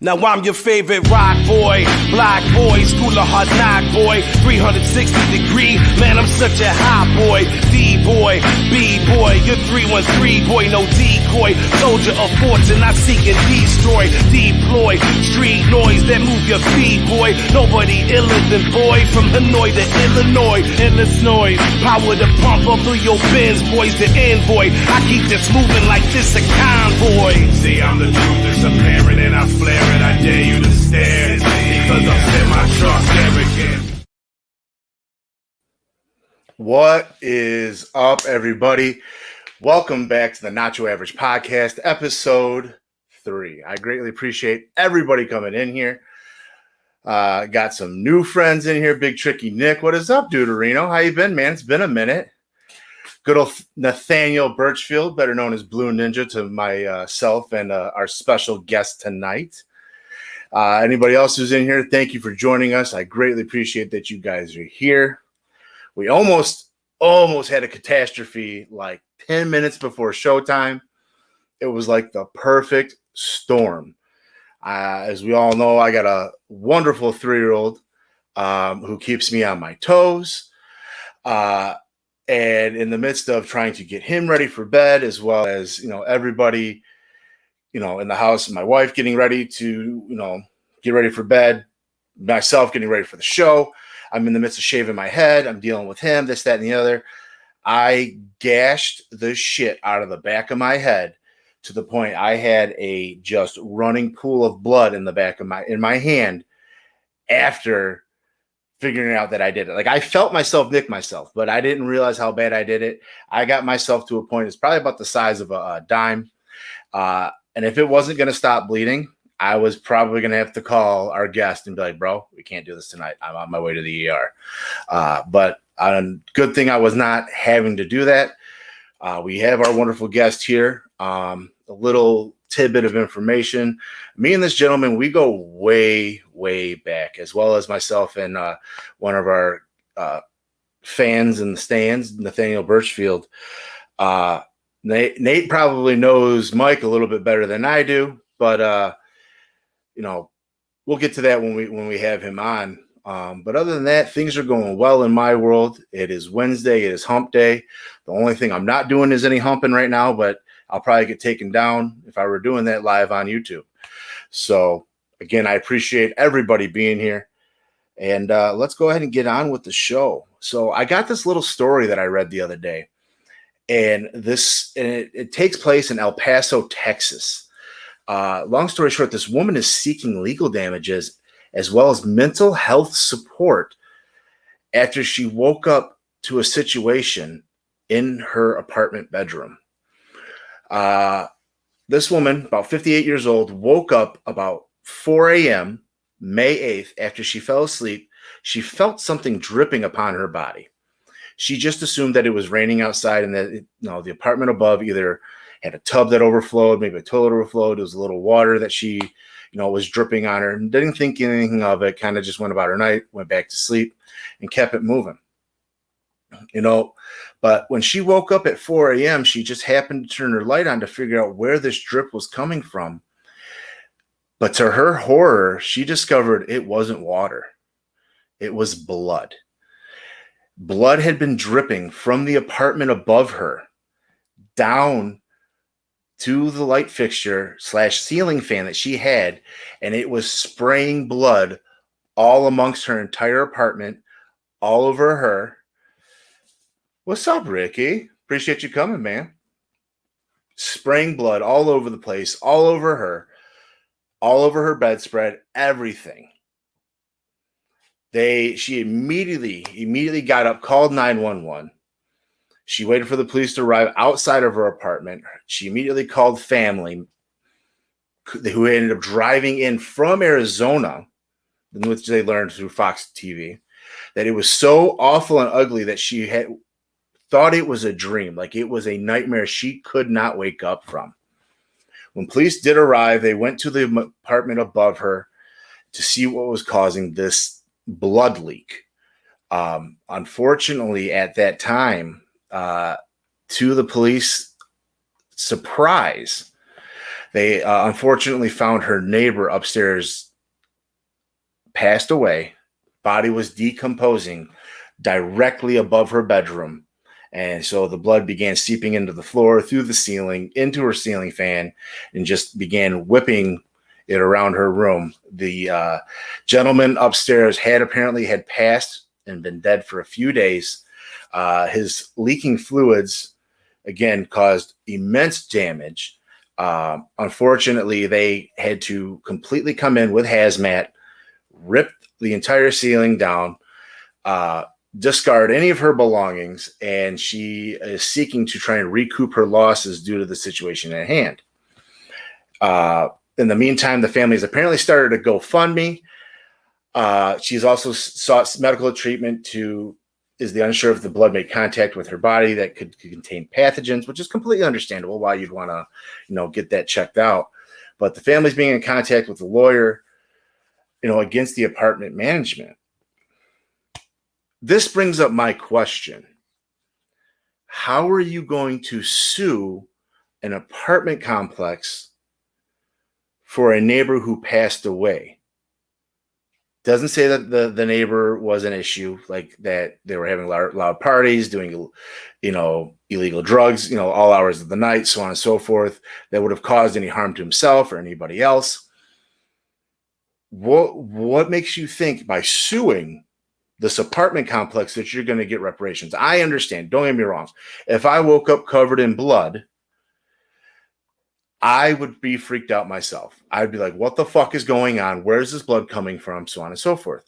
Now I'm your favorite rock boy, black boy, school of hard knock boy, 360 degree, man I'm such a hot boy, D-boy, B-boy, you're 313 boy, no decoy, soldier of fortune, I seek and destroy, deploy, street noise that move your feet boy, nobody iller than boy, from Hanoi to Illinois, endless noise, power to pump up through your bins boys, the envoy, I keep this moving like this a convoy. See I'm the truth, it's apparent and I flare it, I dare you to stare, because I'll set my truck arrogant. What is up, everybody? Welcome back to the Nacho Avg podcast, episode 3. I greatly appreciate everybody coming in here. Got some new friends in here. Big Tricky Nick. What is up, Deuterino? How you been, man? It's been a minute. Good old Nathaniel Birchfield, better known as Blue Ninja to myself and our special guest tonight. Anybody else who's in here, thank you for joining us. I greatly appreciate that you guys are here. We almost had a catastrophe like 10 minutes before showtime. It was like the perfect storm. As we all know, I got a wonderful 3-year-old who keeps me on my toes. And in the midst of trying to get him ready for bed, as well as, everybody, in the house, my wife getting ready to, get ready for bed, myself getting ready for the show. I'm in the midst of shaving my head. I'm dealing with him, this, that, and the other. I gashed the shit out of the back of my head to the point I had a just running pool of blood in the back of my hand after figuring out that I did it. Like I felt myself nick myself, but I didn't realize how bad I did it. I got myself to a point, it's probably about the size of a dime. And if it wasn't going to stop bleeding, I was probably going to have to call our guest and be like, bro, we can't do this tonight. I'm on my way to the ER. But good thing I was not having to do that. We have our wonderful guest here. A little tidbit of information. Me and this gentleman, we go way, way back, as well as myself and one of our fans in the stands, Nathaniel Birchfield. Nate probably knows Mike a little bit better than I do, but we'll get to that when we have him on. But other than that, things are going well in my world. It is Wednesday. It is hump day. The only thing I'm not doing is any humping right now, but I'll probably get taken down if I were doing that live on YouTube. So again, I appreciate everybody being here, and let's go ahead and get on with the show. So I got this little story that I read the other day, and it takes place in El Paso, Texas. Long story short, this woman is seeking legal damages as well as mental health support after she woke up to a situation in her apartment bedroom. This woman, about 58 years old, woke up about 4 a.m., May 8th, after she fell asleep. She felt something dripping upon her body. She just assumed that it was raining outside and that the apartment above either had a tub that overflowed, maybe a toilet overflowed. It was a little water that she, was dripping on her, and didn't think anything of it, kind of just went about her night, went back to sleep, and kept it moving. But when she woke up at 4 a.m., she just happened to turn her light on to figure out where this drip was coming from. But to her horror, she discovered it wasn't water. It was blood. Blood had been dripping from the apartment above her down to the light fixture / ceiling fan that she had, and it was spraying blood all amongst her entire apartment, all over her. What's up, Ricky? Appreciate you coming, man. Spraying blood all over the place, all over her bedspread, everything. She immediately got up, called 911. She waited for the police to arrive outside of her apartment. She immediately called family, who ended up driving in from Arizona, which they learned through Fox TV, that it was so awful and ugly that she had thought it was a dream, like it was a nightmare she could not wake up from. When police did arrive, they went to the apartment above her to see what was causing this blood leak. Unfortunately, at that time, to the police surprise, They unfortunately found her neighbor upstairs passed away. Body was decomposing directly above her bedroom. And so the blood began seeping into the floor, through the ceiling, into her ceiling fan, and just began whipping it around her room. The gentleman upstairs had apparently had passed and been dead for a few days. His leaking fluids, again, caused immense damage. Unfortunately, they had to completely come in with hazmat, rip the entire ceiling down, discard any of her belongings, and she is seeking to try and recoup her losses due to the situation at hand. In the meantime, the family has apparently started a GoFundMe. She's also sought medical treatment is the unsure if the blood made contact with her body that could contain pathogens, which is completely understandable why you'd want to, get that checked out. But the family's being in contact with the lawyer, against the apartment management. This brings up my question. How are you going to sue an apartment complex for a neighbor who passed away? Doesn't say that the neighbor was an issue, like that they were having loud parties, doing, illegal drugs, all hours of the night, so on and so forth, that would have caused any harm to himself or anybody else. What makes you think by suing this apartment complex that you're going to get reparations? I understand. Don't get me wrong. If I woke up covered in blood, I would be freaked out myself. I'd be like, what the fuck is going on? Where's this blood coming from? So on and so forth.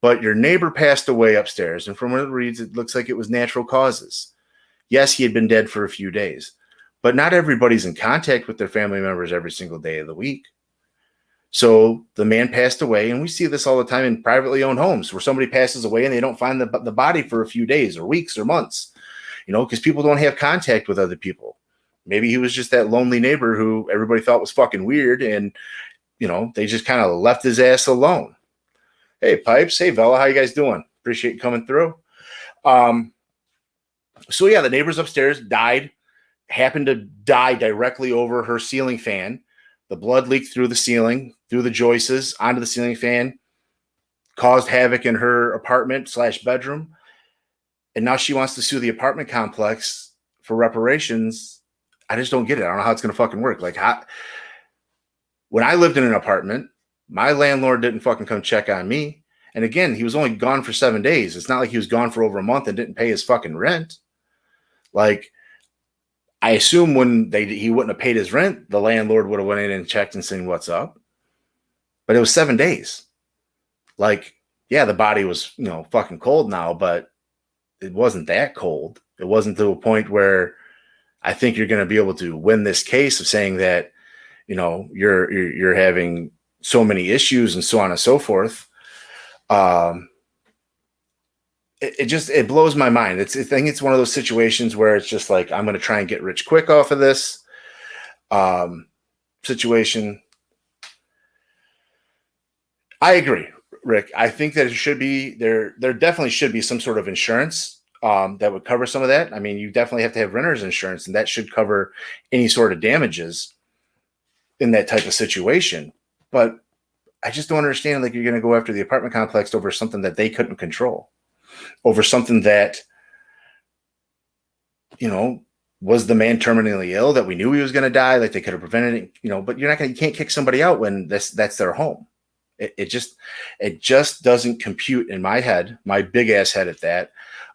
But your neighbor passed away upstairs, and from what it reads, it looks like it was natural causes. Yes, he had been dead for a few days, but not everybody's in contact with their family members every single day of the week. So the man passed away, and we see this all the time in privately owned homes where somebody passes away and they don't find the body for a few days or weeks or months, because people don't have contact with other people. Maybe he was just that lonely neighbor who everybody thought was fucking weird, and, they just kind of left his ass alone. Hey, Pipes. Hey, Vella. How you guys doing? Appreciate you coming through. So, yeah, the neighbors upstairs happened to die directly over her ceiling fan. The blood leaked through the ceiling, through the joists, onto the ceiling fan, caused havoc in her apartment/bedroom. And now she wants to sue the apartment complex for reparations. I just don't get it. I don't know how it's going to fucking work. Like, when I lived in an apartment, my landlord didn't fucking come check on me. And again, he was only gone for 7 days. It's not like he was gone for over a month and didn't pay his fucking rent. Like, I assume when he wouldn't have paid his rent, the landlord would have went in and checked and seen what's up. But it was 7 days. Like, yeah, the body was, fucking cold now, but it wasn't that cold. It wasn't to a point where I think you're going to be able to win this case of saying that, you're having so many issues and so on and so forth. It blows my mind. I think it's one of those situations where it's just like, I'm going to try and get rich quick off of this situation. I agree, Rick. I think that there definitely should be some sort of insurance that would cover some of that. I mean, you definitely have to have renter's insurance, and that should cover any sort of damages in that type of situation. But I just don't understand, like, you're going to go after the apartment complex over something that they couldn't control, over something that, was the man terminally ill that we knew he was going to die, like they could have prevented it, but you can't kick somebody out when that's their home. It just doesn't compute in my head, my big ass head at that,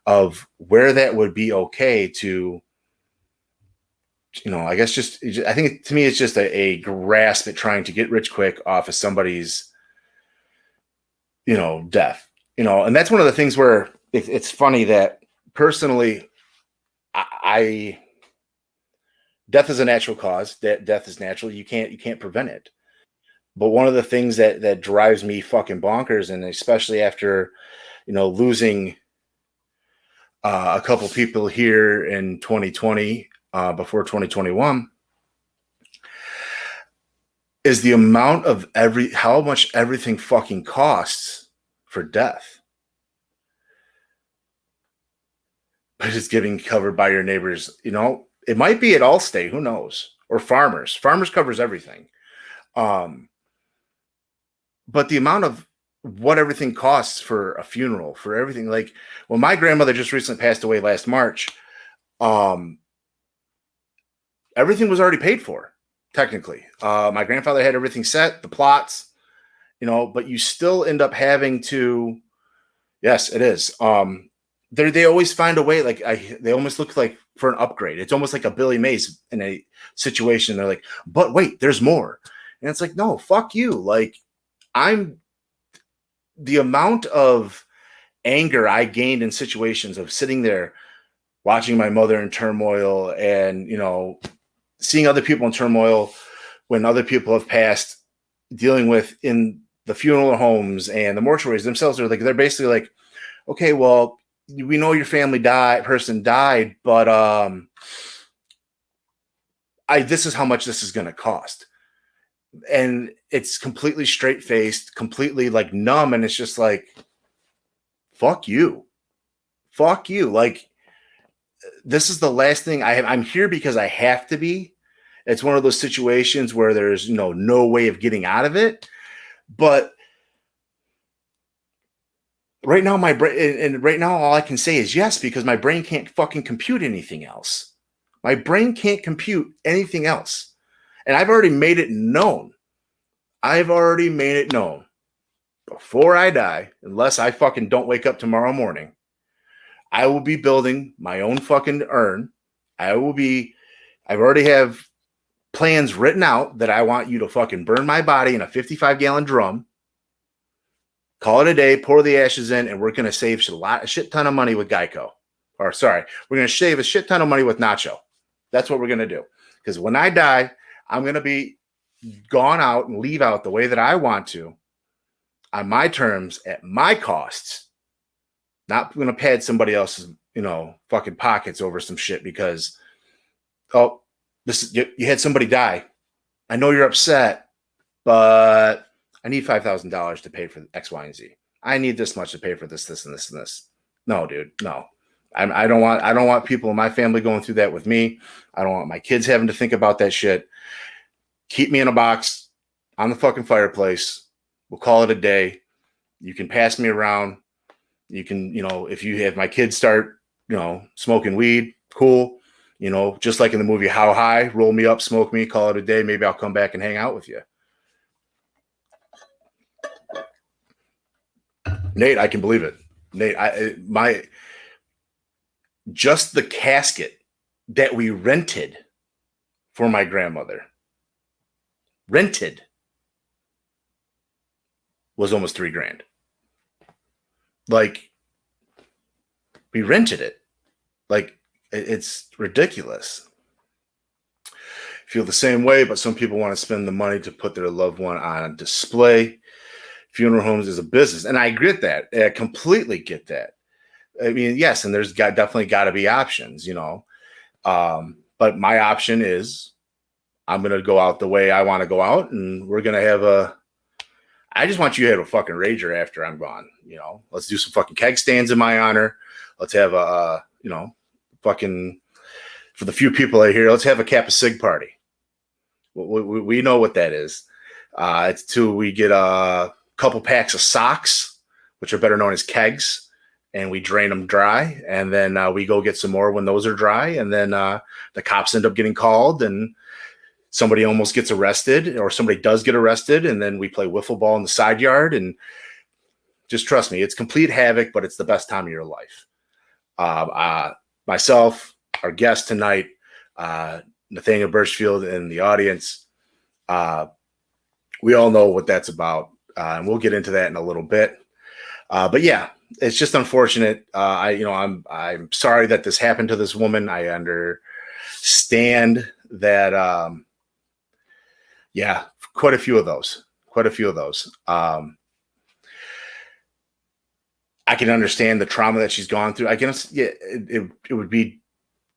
of where that would be okay to, I guess I think to me, it's just a grasp at trying to get rich quick off of somebody's, death, and that's one of the things where it's funny that personally, death is a natural cause. Death is natural. You can't prevent it. But one of the things that drives me fucking bonkers, and especially after, losing a couple people here in 2020, before 2021, is the amount of how much everything fucking costs for death. But it's getting covered by your neighbors. It might be at Allstate. Who knows? or farmers. Farmers covers everything. But the amount of what everything costs for a funeral, for everything, like when my grandmother just recently passed away last March, everything was already paid for, technically. My grandfather had everything set, the plots, but you still end up having to, yes, it is. They always find a way, they almost look like for an upgrade. It's almost like a Billy Mays in a situation. They're like, but wait, there's more. And it's like, no, fuck you. Like, the amount of anger I gained in situations of sitting there watching my mother in turmoil and, seeing other people in turmoil when other people have passed, dealing with in the funeral homes and the mortuaries themselves are like, they're basically like, okay, well, we know your person died, but this is how much this is going to cost. And it's completely straight faced, completely like numb. And it's just like, fuck you. Like, this is the last thing I'm here because I have to be. It's one of those situations where there's no way of getting out of it. But right now, my brain, and right now, all I can say is yes, because my brain can't fucking compute anything else. My brain can't compute anything else. And I've already made it known. Before I die, unless I fucking don't wake up tomorrow morning, I will be building my own fucking urn. I've already have plans written out that I want you to fucking burn my body in a 55-gallon drum. Call it a day, pour the ashes in, and we're going to save a shit ton of money with Geico. Or sorry, we're going to save a shit ton of money with Nacho. That's what we're going to do. Because when I die, I'm going to be gone out and leave out the way that I want to, on my terms, at my costs. Not going to pad somebody else's, fucking pockets over some shit because, you had somebody die. I know you're upset, but I need $5,000 to pay for X, Y, and Z. I need this much to pay for this, this, and this, and this. No, dude, no. I don't want people in my family going through that with me. I don't want my kids having to think about that shit. Keep me in a box on the fucking fireplace. We'll call it a day. You can pass me around. You can, if you have my kids start, smoking weed, cool. Just like in the movie How High, roll me up, smoke me, call it a day. Maybe I'll come back and hang out with you. Nate, I can believe it. Nate, just the casket that we rented for my grandmother, was almost $3,000. Like, we rented it. Like, it's ridiculous. Feel the same way, but some people want to spend the money to put their loved one on display. Funeral homes is a business, and I get that. I completely get that. I mean, yes, and there's definitely got to be options, but my option is I'm going to go out the way I want to go out, and we're going to have I just want you to have a fucking rager after I'm gone. Let's do some fucking keg stands in my honor. Let's have fucking, for the few people out here, let's have a Kappa Sig party. We know what that is. We get a couple packs of socks, which are better known as kegs, and we drain them dry. And then we go get some more when those are dry. And then the cops end up getting called, and somebody almost gets arrested, or somebody does get arrested. And then we play wiffle ball in the side yard. And just trust me, it's complete havoc, but it's the best time of your life. Myself, our guest tonight, Nathaniel Birchfield, and the audience, we all know what that's about. And we'll get into that in a little bit. But yeah, it's just unfortunate. I'm sorry that this happened to this woman. I understand that. Quite a few of those. I can understand the trauma that she's gone through. I guess, it would be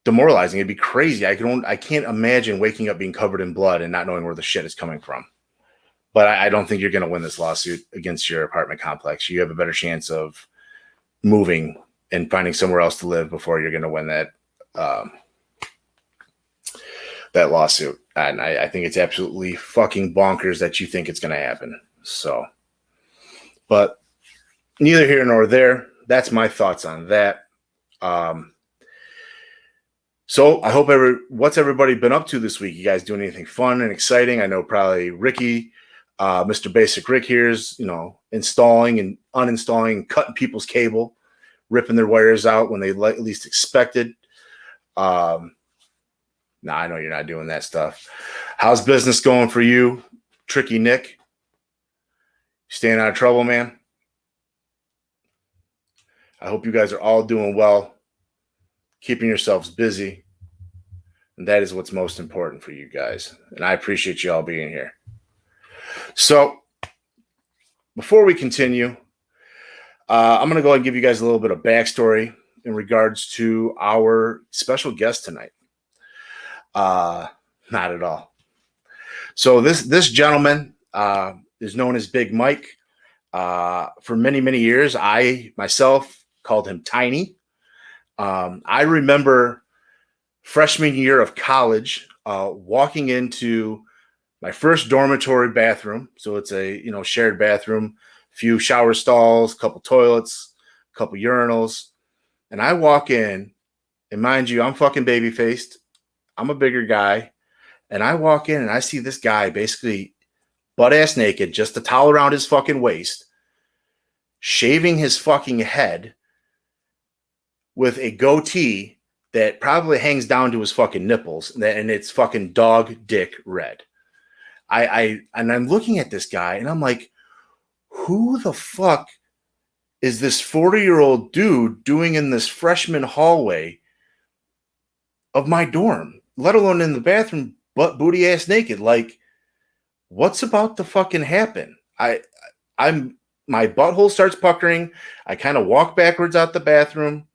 demoralizing. It'd be crazy. I can't imagine waking up being covered in blood and not knowing where the shit is coming from. But I don't think you're going to win this lawsuit against your apartment complex. You have a better chance of moving and finding somewhere else to live before you're going to win that that lawsuit. And I think it's absolutely fucking bonkers that you think it's going to happen. So, but neither here nor there. That's my thoughts on that. So I hope what's everybody been up to this week? You guys doing anything fun and exciting? I know probably Ricky, Mr. Basic Rick here is, installing and uninstalling, cutting people's cable, ripping their wires out when they least expected. I know you're not doing that stuff. How's business going for you, Tricky Nick? Staying out of trouble, man? I hope you guys are all doing well, keeping yourselves busy. And that is what's most important for you guys. And I appreciate you all being here. So before we continue, I'm going to go ahead and give you guys a little bit of backstory in regards to our special guest tonight. Not at all. So this gentleman is known as Big Mike. For many, many years, I myself called him Tiny. I remember freshman year of college, walking into my first dormitory bathroom. So it's a shared bathroom, few shower stalls, couple toilets, couple urinals, and I walk in, and mind you, I'm fucking baby faced. I'm a bigger guy, and I walk in and I see this guy basically butt ass naked, just a towel around his fucking waist, shaving his fucking head with a goatee that probably hangs down to his fucking nipples, and it's fucking dog dick red. I'm looking at this guy, and I'm like, who the fuck is this 40-year-old dude doing in this freshman hallway of my dorm, let alone in the bathroom, butt booty ass naked? Like, what's about to fucking happen? My butthole starts puckering. I kind of walk backwards out the bathroom,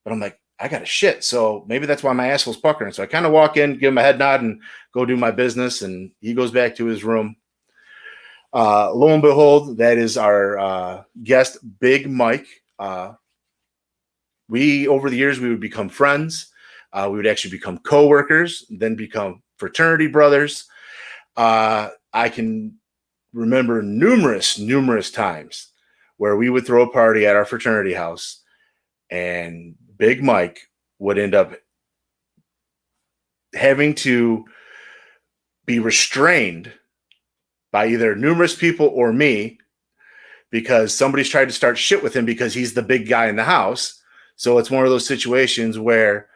but I'm like, I got to shit. So maybe that's why my asshole's puckering. So I kind of walk in, give him a head nod, and go do my business. And he goes back to his room. Lo and behold, that is our guest, Big Mike. Over the years, we would become friends. We would actually become coworkers, then become fraternity brothers. I can remember numerous times where we would throw a party at our fraternity house, and Big Mike would end up having to be restrained by either numerous people or me because somebody's tried to start shit with him because he's the big guy in the house. So it's one of those situations where,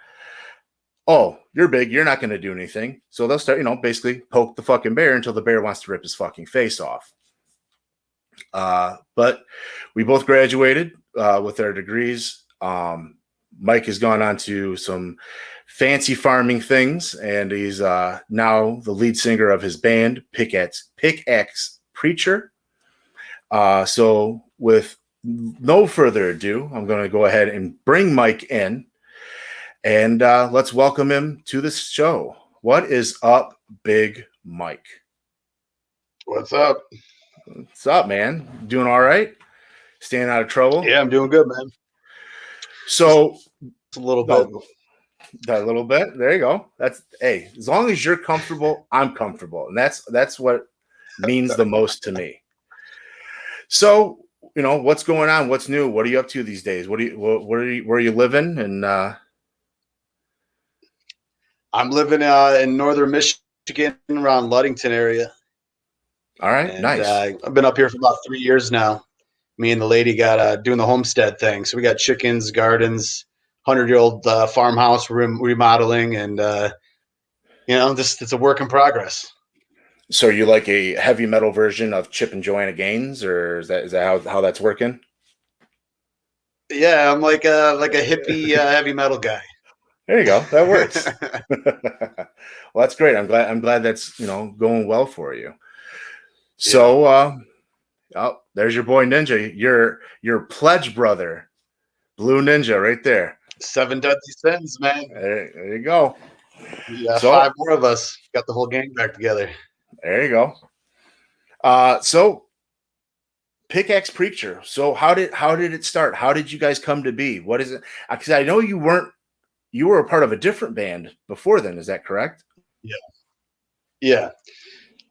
oh, you're big, you're not going to do anything. So they'll start, basically poke the fucking bear until the bear wants to rip his fucking face off. But we both graduated with our degrees. Mike has gone on to some fancy farming things, and he's now the lead singer of his band, Pickaxe Preacher. So with no further ado, I'm going to go ahead and bring Mike in, and let's welcome him to the show. What is up, Big Mike? What's up? What's up, man? Doing all right? Staying out of trouble? Yeah, I'm doing good, man. So Just a little bit. That little bit. There you go. Hey, as long as you're comfortable, I'm comfortable. And that's what means the most to me. So, what's going on? What's new? What are you up to these days? Where are you living? And I'm living in northern Michigan around Ludington area. All right, and, nice. I've been up here for about 3 years now. Me and the lady got doing the homestead thing. So we got chickens, gardens, 100-year-old farmhouse remodeling, and it's a work in progress. So you like a heavy metal version of Chip and Joanna Gaines, or is that how that's working? Yeah, I'm like a hippie heavy metal guy. There you go. That works. Well, that's great. I'm glad that's going well for you. So oh, there's your boy Ninja. Your pledge brother, Blue Ninja, right there. 7 deadly sins, man. There you go. Yeah, so 5 more of us got the whole gang back together. There you go. So Pickaxe Preacher. So how did it start? How did you guys come to be? What is it? Because I know you were a part of a different band before then. Is that correct? Yeah.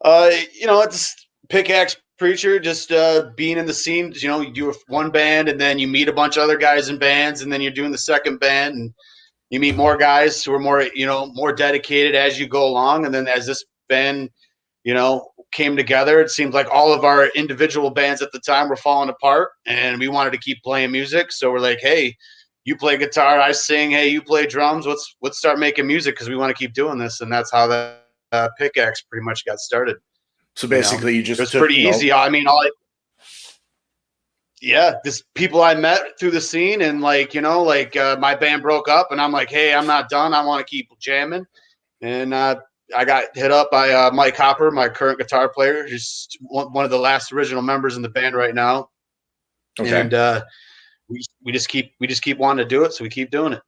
It's pickaxe preacher, just being in the scene. You do one band, and then you meet a bunch of other guys in bands, and then you're doing the second band, and you meet more guys who are more dedicated as you go along. And then as this band, came together, it seems like all of our individual bands at the time were falling apart, and we wanted to keep playing music. So we're like, hey, you play guitar, I sing. Hey, you play drums. Let's start making music because we want to keep doing this. And that's how the pickaxe pretty much got started. So basically, you It just was took, pretty easy. I mean, this people I met through the scene, and my band broke up, and I'm like, hey, I'm not done. I want to keep jamming. And I got hit up by Mike Hopper, my current guitar player, who's one of the last original members in the band right now. Okay. And we just keep wanting to do it, so we keep doing it.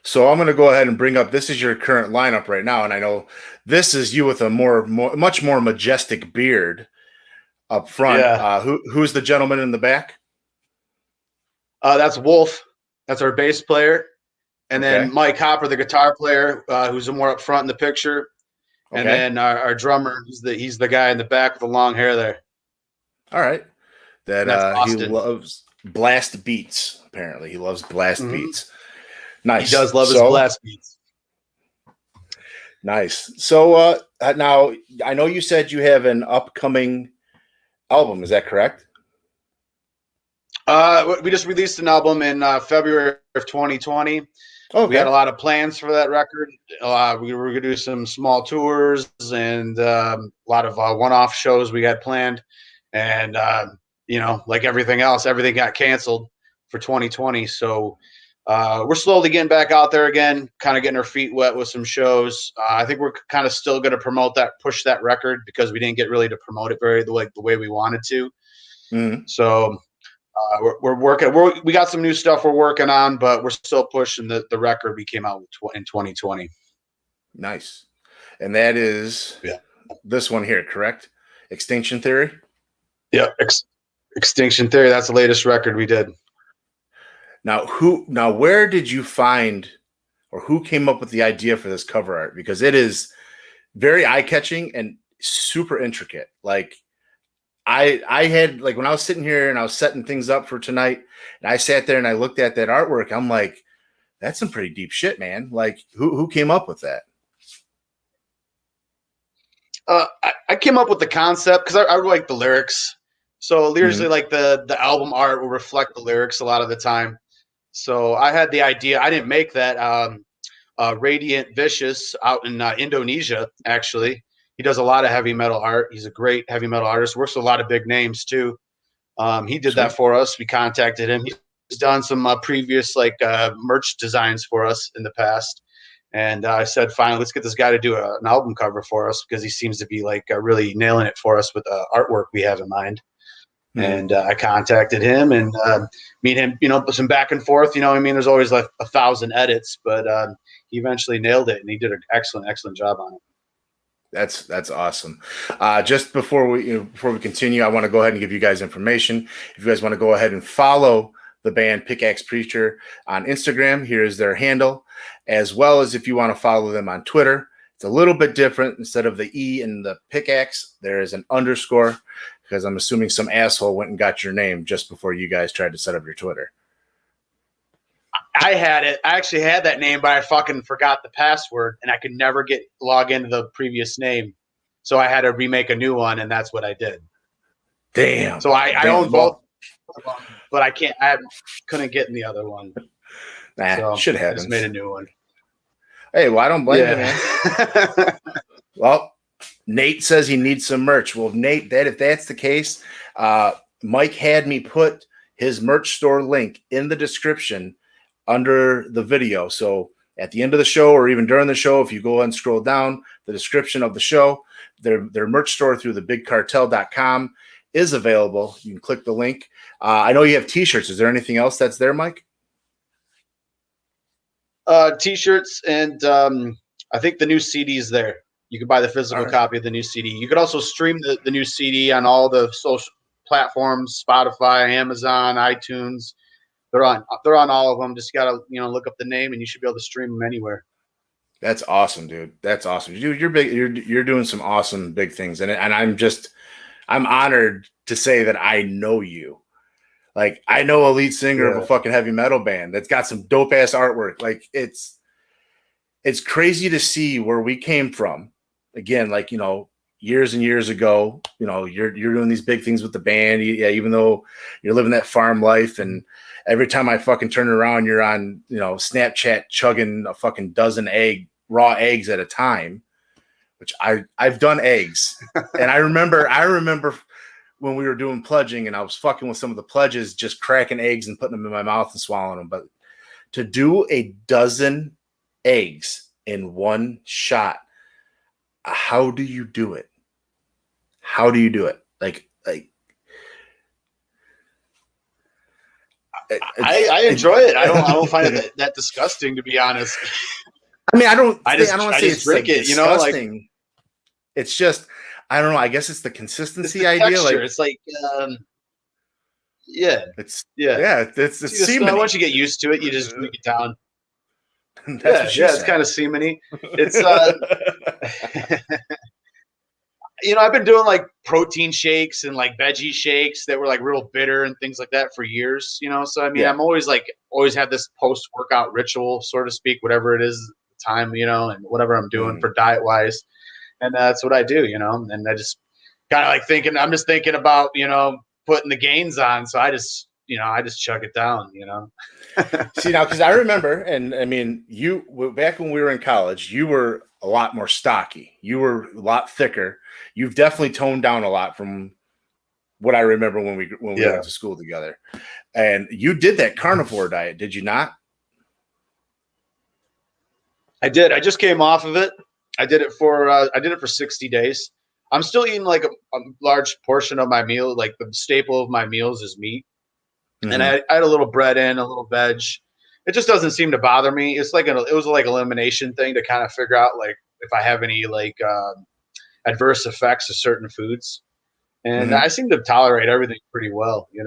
So I'm going to go ahead and bring up, this is your current lineup right now, and I know this is you with a much more majestic beard up front. Yeah. Who's the gentleman in the back? That's Wolf. That's our bass player. And Okay. then Mike Hopper, the guitar player, who's more up front in the picture. Okay. And then our drummer, he's the guy in the back with the long hair there. All right. That That's he Austin. loves blast beats. Apparently, he loves blast beats. Nice. He does love his blast beats. Nice. So now I know you said you have an upcoming album. Is that correct? We just released an album in February of 2020. Okay. We had a lot of plans for that record. We were going to do some small tours and a lot of one-off shows we had planned. And, like everything else, everything got canceled for 2020. So we're slowly getting back out there again, kind of getting our feet wet with some shows. I think we're kind of still going to push that record because we didn't get really to promote it the way we wanted to. Mm-hmm. So we're working. We got some new stuff we're working on, but we're still pushing the record we came out in 2020. Nice. And that is this one here, correct? Extinction Theory? Yeah, Extinction Theory. That's the latest record we did. Now, where did you find, or who came up with the idea for this cover art? Because it is very eye-catching and super intricate. Like, I had, like, when I was sitting here and I was setting things up for tonight, and I sat there and I looked at that artwork, I'm like, that's some pretty deep shit, man. Like, who came up with that? I came up with the concept because I like the lyrics. So usually, like the album art will reflect the lyrics a lot of the time. So I had the idea. I didn't make that. Radiant Vicious out in Indonesia, actually. He does a lot of heavy metal art. He's a great heavy metal artist. Works with a lot of big names too. He did that for us. We contacted him. He's done some previous merch designs for us in the past. And I said, finally, let's get this guy to do an album cover for us because he seems to be really nailing it for us with the artwork we have in mind. And I contacted him and meet him, some back and forth. There's always like 1,000 edits, but he eventually nailed it, and he did an excellent job on it. That's awesome. Just before we continue, I want to go ahead and give you guys information. If you guys want to go ahead and follow the band Pickaxe Preacher on Instagram, here's their handle, as well as if you want to follow them on Twitter. It's a little bit different. Instead of the E in the pickaxe, there is an underscore, because I'm assuming some asshole went and got your name just before you guys tried to set up your Twitter. I had it. I actually had that name, but I fucking forgot the password, and I could never log into the previous name. So I had to remake a new one, and that's what I did. Damn. So I own both, but I couldn't get in the other one. Nah, so should have. I just made a new one. Hey, well, I don't blame you, man. Well, Nate says he needs some merch. Well, Nate, if that's the case, Mike had me put his merch store link in the description under the video. So at the end of the show, or even during the show, if you go and scroll down the description of the show, their merch store through thebigcartel.com is available. You can click the link. I know you have t-shirts. Is there anything else that's there, Mike? T-shirts and I think the new CD is there. You can buy the physical copy of the new CD. You could also stream the new CD on all the social platforms: Spotify, Amazon, iTunes. They're on all of them. Just gotta look up the name, and you should be able to stream them anywhere. That's awesome, dude. That's awesome. You're big. You're doing some awesome big things, and I'm honored to say that I know you. Like I know a lead singer of a fucking heavy metal band that's got some dope ass artwork. Like it's crazy to see where we came from. Again, like years and years ago, you're doing these big things with the band. Yeah, even though you're living that farm life, and every time I fucking turn around, you're on Snapchat chugging a fucking dozen raw eggs at a time, which I've done eggs, and I remember when we were doing pledging, and I was fucking with some of the pledges, just cracking eggs and putting them in my mouth and swallowing them. But to do a dozen eggs in one shot, how do you do it? How do you do it? Like I enjoy it. I don't find it that disgusting, to be honest. I mean, I don't want to say just it's drink like it, disgusting. It's just, I don't know. I guess it's the consistency idea. Texture. Like it's like, it's semen. Once you get used to it, you just drink it down. That's what she said. It's kind of semen-y. It's I've been doing like protein shakes and like veggie shakes that were like real bitter and things like that for years, So I mean, I'm always have this post-workout ritual, so to speak, whatever it is at the time, and whatever I'm doing for diet-wise, and that's what I do, And I just kind of like I'm just thinking about putting the gains on, so I just chug it down, See now, because I remember, and I mean, back when we were in college, you were a lot more stocky. You were a lot thicker. You've definitely toned down a lot from what I remember when we went to school together. And you did that carnivore diet, did you not? I did. I just came off of it. I did it for 60 days. I'm still eating like a large portion of my meal. Like the staple of my meals is meat. Mm-hmm. And I had a little bread in, a little veg. It just doesn't seem to bother me. It's like it was like elimination thing to kind of figure out like if I have any like adverse effects of certain foods. And I seem to tolerate everything pretty well, It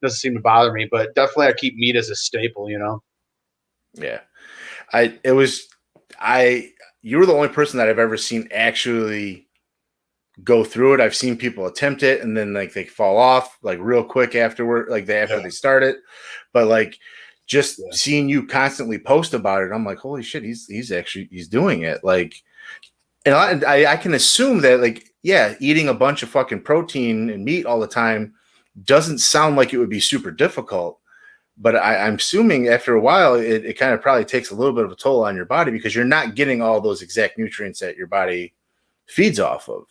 doesn't seem to bother me, but definitely I keep meat as a staple, Yeah. You were the only person that I've ever seen actually go through it. I've seen people attempt it and then like they fall off like real quick afterward, like after they start it. But like just seeing you constantly post about it, I'm like, holy shit, he's doing it. Like, and I can assume that like, eating a bunch of fucking protein and meat all the time doesn't sound like it would be super difficult. But I'm assuming after a while, it kind of probably takes a little bit of a toll on your body because you're not getting all those exact nutrients that your body feeds off of.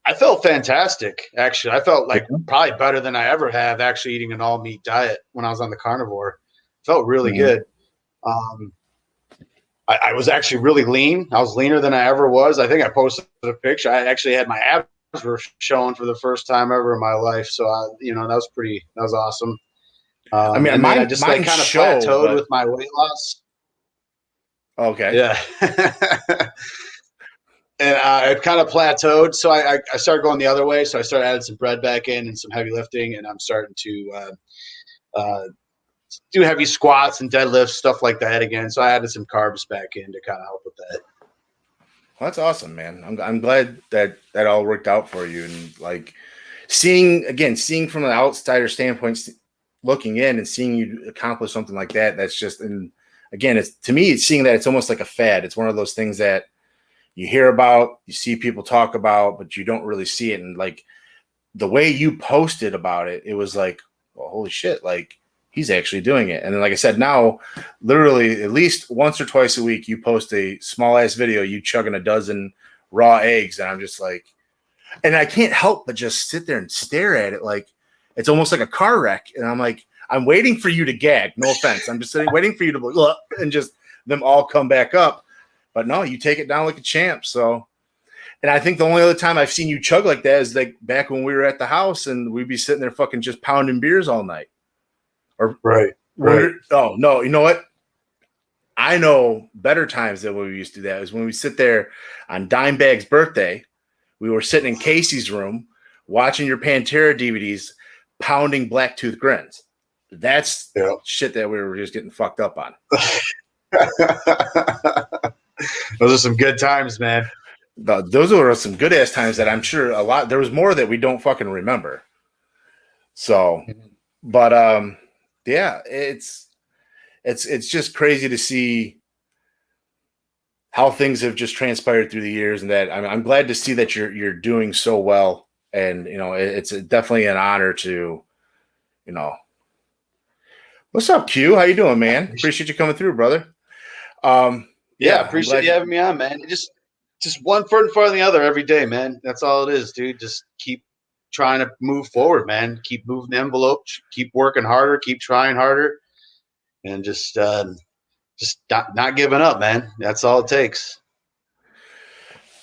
I felt fantastic, actually. I felt like probably better than I ever have actually eating an all meat diet when I was on the carnivore. Felt really good. I was actually really lean. I was leaner than I ever was. I think I posted a picture. I actually had my abs were showing for the first time ever in my life. So that was awesome. I mean, I just like kind of plateaued with my weight loss. Okay. Yeah. And it kind of plateaued. So I started going the other way. So I started adding some bread back in and some heavy lifting. And I'm starting to do heavy squats and deadlifts, stuff like that again. So I added some carbs back in to kind of help with that. Well, that's awesome, man. I'm glad that all worked out for you. And like seeing from an outsider standpoint, looking in and seeing you accomplish something like that, that's just, and again, it's to me, it's seeing that it's almost like a fad. It's one of those things that you hear about, you see people talk about, but you don't really see it. And like the way you posted about it, it was like, well, holy shit, like he's actually doing it. And then, like I said, now literally at least once or twice a week, you post a small ass video, you chugging a dozen raw eggs. And I'm just like, and I can't help but just sit there and stare at it. Like it's almost like a car wreck. And I'm like, I'm waiting for you to gag. No offense. I'm just sitting, waiting for you to look and just them all come back up. But no, you take it down like a champ. So, and I think the only other time I've seen you chug like that is like back when we were at the house and we'd be sitting there fucking just pounding beers all night. Or right. Oh no, you know what? I know better times than when we used to do that is when we sit there on Dimebag's birthday. We were sitting in Casey's room watching your Pantera DVDs, pounding Blacktooth Grins. That's shit that we were just getting fucked up on. Those are some good times, man. Those were some good ass times that I'm sure there was more that we don't fucking remember. So, but yeah, it's just crazy to see how things have just transpired through the years, and that I'm glad to see that you're doing so well, and it's definitely an honor to, What's up, Q? How you doing, man? Appreciate you coming through, brother. Yeah, appreciate you having me on, man. Just one foot in front of the other every day, man. That's all it is, dude. Just keep trying to move forward, man. Keep moving the envelope. Keep working harder. Keep trying harder, and just not giving up, man. That's all it takes.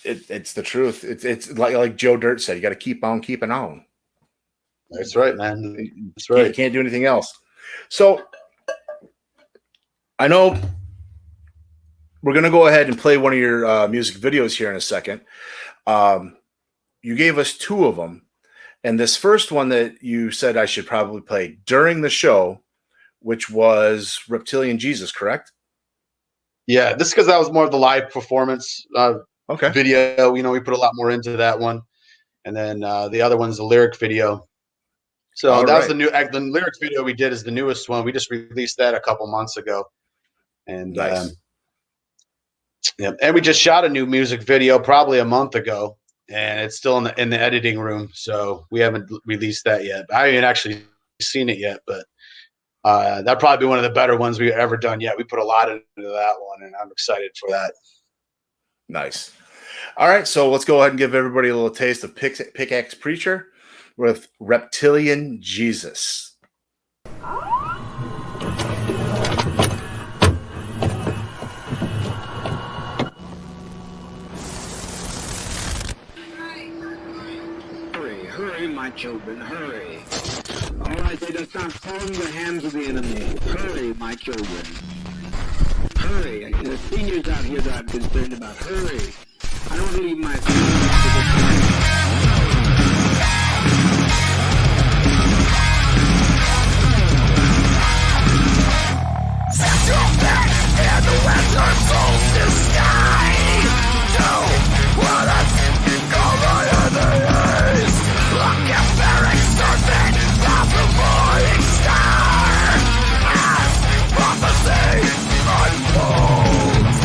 It's the truth. It's like Joe Dirt said. You got to keep on keeping on. That's right, man. That's right. You can't do anything else. So I know we're going to go ahead and play one of your music videos here in a second. You gave us two of them. And this first one that you said I should probably play during the show, which was Reptilian Jesus, correct? Yeah, this is because that was more of the live performance video. We put a lot more into that one. And then the other one's the lyric video. So was the lyrics video we did is the newest one. We just released that a couple months ago. And nice. And we just shot a new music video probably a month ago, and it's still in the editing room. So we haven't released that yet. I haven't actually seen it yet, but that'd probably be one of the better ones we've ever done yet. We put a lot into that one, and I'm excited for that. Nice. All right, so let's go ahead and give everybody a little taste of Pickaxe Preacher with Reptilian Jesus. Hurry, my children, hurry. All right, they just start falling in the hands of the enemy. Hurry, my children. Hurry. The seniors out here that I'm concerned about. Hurry. I don't leave my Central Bank and the winter solstice sky. Do what us covered in the haze. Like a barrack serpent of the morning star. As prophecy unfolds,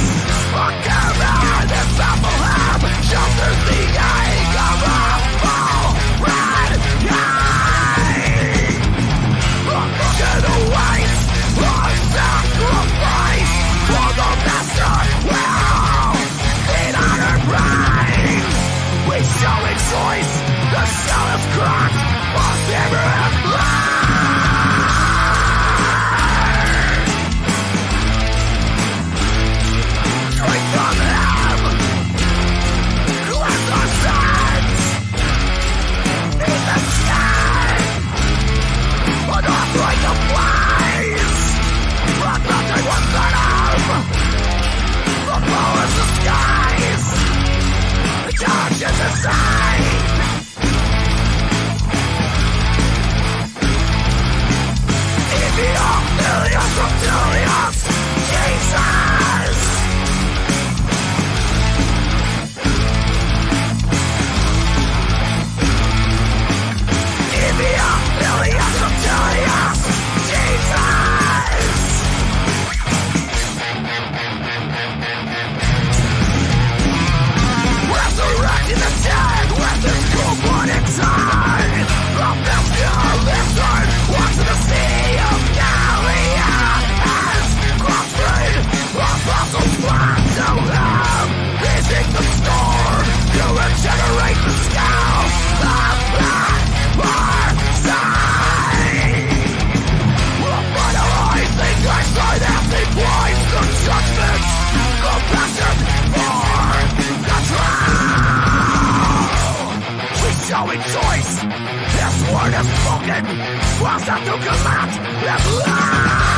a caravan in Bethlehem shelters the eye of a full red eye. Look at the white. Sacrifice for the master will in our brains. We show a choice. The shell is cracked. Our fever and blood. Drink from them. Cleanse our sins. In the skin. Unearthly the flames. Nothing was venom. The powers of skies. The charge is insane. Ilias Reptilius Jesus. Ilias Reptilius Jesus. Resurrecting the dead with his cold-blooded tide. From this pure lizard, walk to the sea of Galilee. As crossbreed, apostles flock to him. Raising the storm to regenerate the scales of that side. Finalizing eyesight as they blind the judgment. Compassion for control. We showing choice. This word is spoken. Was that to command his life?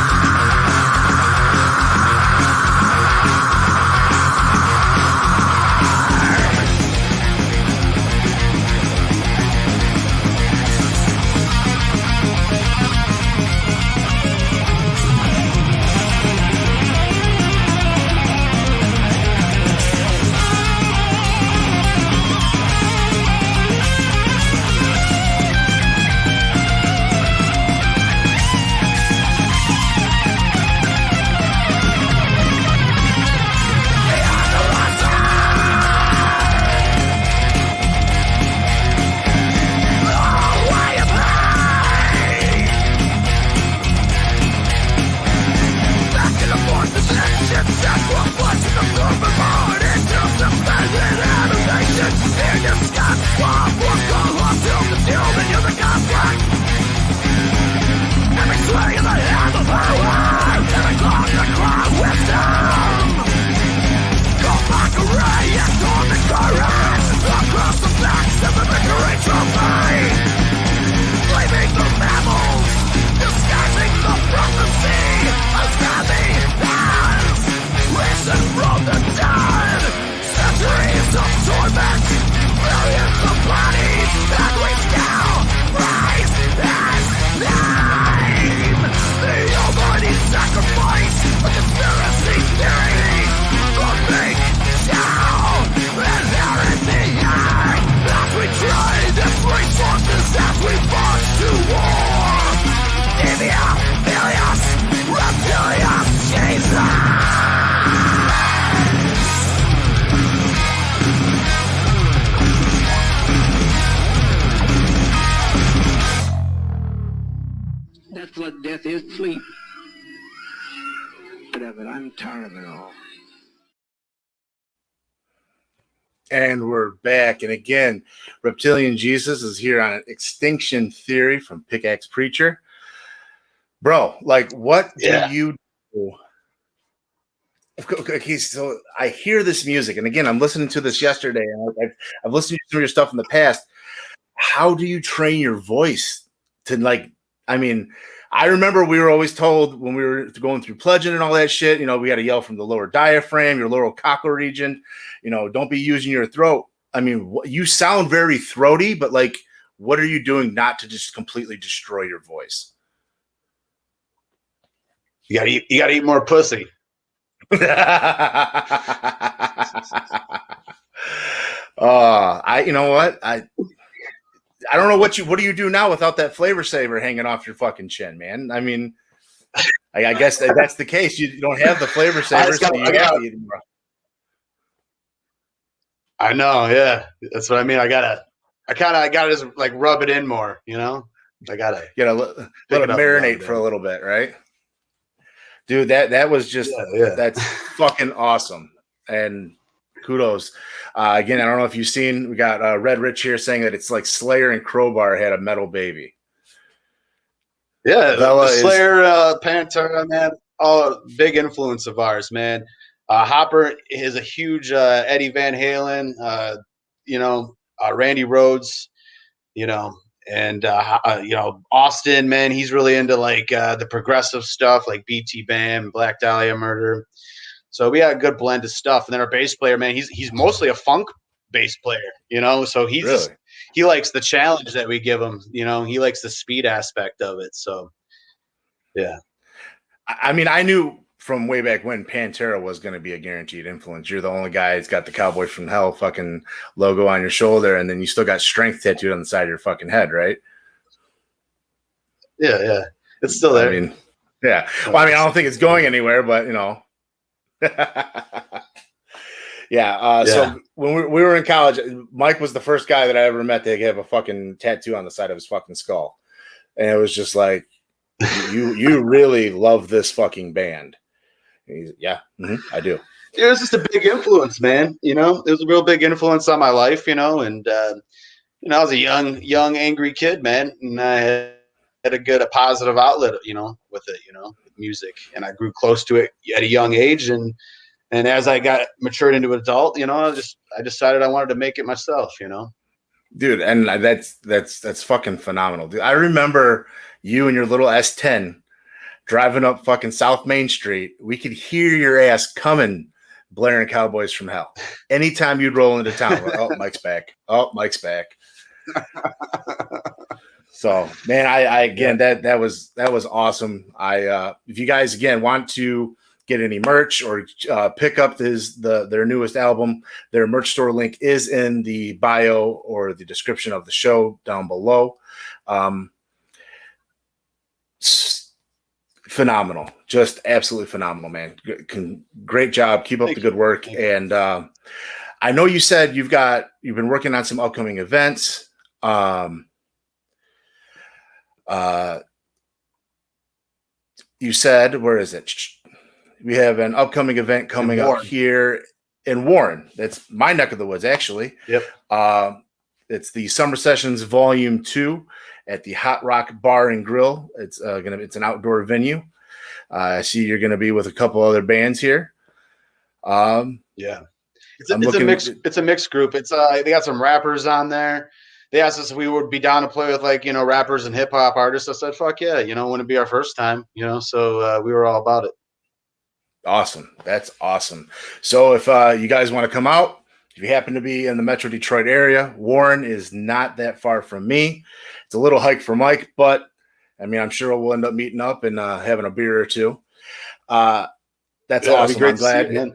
That's what death is, sleep. But I'm tired of it all. And we're back. And again, Reptilian Jesus is here on Extinction Theory from Pickaxe Preacher. Bro, like, what do you do? Okay, so I hear this music, and again, I'm listening to this yesterday, and I've listened to some of your stuff in the past. How do you train your voice to, like, I mean, I remember we were always told when we were going through pledging and all that shit, you know, we got to yell from the lower diaphragm, your lower cochlear region, you know, don't be using your throat. I mean, you sound very throaty, but like, what are you doing not to just completely destroy your voice? You gotta eat more pussy. You know what? I don't know what do you do now without that flavor saver hanging off your fucking chin, man? I mean, I guess that's the case. You don't have the flavor saver, so you have to eat more. I know, yeah. That's what I mean. I gotta just like rub it in more, you know? I gotta let it marinate for a little bit, right? Dude, that was just that's fucking awesome. And kudos. Again, I don't know if you've seen, we got Red Rich here saying that it's like Slayer and Crowbar had a metal baby. Yeah, Slayer, Pantera, man, all big influence of ours, man. Hopper is a huge Eddie Van Halen, you know, Randy Rhoads, you know, and you know, Austin, man, he's really into like the progressive stuff, like BT Bam, Black Dahlia Murder. So we had a good blend of stuff. And then our bass player, man, he's mostly a funk bass player, you know. So he likes the challenge that we give him, you know. He likes the speed aspect of it. So yeah, I mean, I knew from way back when Pantera was going to be a guaranteed influence. You're the only guy that's got the Cowboys from Hell fucking logo on your shoulder, and then you still got Strength tattooed on the side of your fucking head, right? Yeah, it's still there. I mean, yeah. Well, I mean, I don't think it's going anywhere, but you know. Yeah. So when we were in college, Mike was the first guy that I ever met that have a fucking tattoo on the side of his fucking skull, and it was just like, you really love this fucking band. I do. It was just a big influence, man. You know, it was a real big influence on my life. You know, and you know, I was a young, angry kid, man, and I had a positive outlet, you know, with it, you know, with music, and I grew close to it at a young age, and as I got matured into an adult, you know, I decided I wanted to make it myself, you know. Dude, and that's fucking phenomenal, dude. I remember you and your little S10 driving up fucking South Main Street. We could hear your ass coming, blaring Cowboys from Hell. Anytime you'd roll into town, like, oh, Mike's back. Oh, Mike's back. So, man, I again, that was awesome. If you guys again want to get any merch or pick up their newest album, their merch store link is in the bio or the description of the show down below. Phenomenal, just absolutely phenomenal, man. Great job. Keep up the good work. And I know you said you've been working on some upcoming events. You said, where is it? We have an upcoming event coming up here in Warren. That's my neck of the woods, actually. Yep. It's the Summer Sessions Volume 2 at the Hot Rock Bar and Grill. It's an outdoor venue. I see you're going to be with a couple other bands here. Yeah. It's a mixed group. It's they got some rappers on there. They asked us if we would be down to play with, like, you know, rappers and hip hop artists. I said, fuck yeah, you know, wouldn't it be our first time, you know? So we were all about it. Awesome. That's awesome. So if you guys want to come out, if you happen to be in the Metro Detroit area, Warren is not that far from me. It's a little hike for Mike, but I mean, I'm sure we'll end up meeting up and having a beer or two. That's awesome. I'm glad.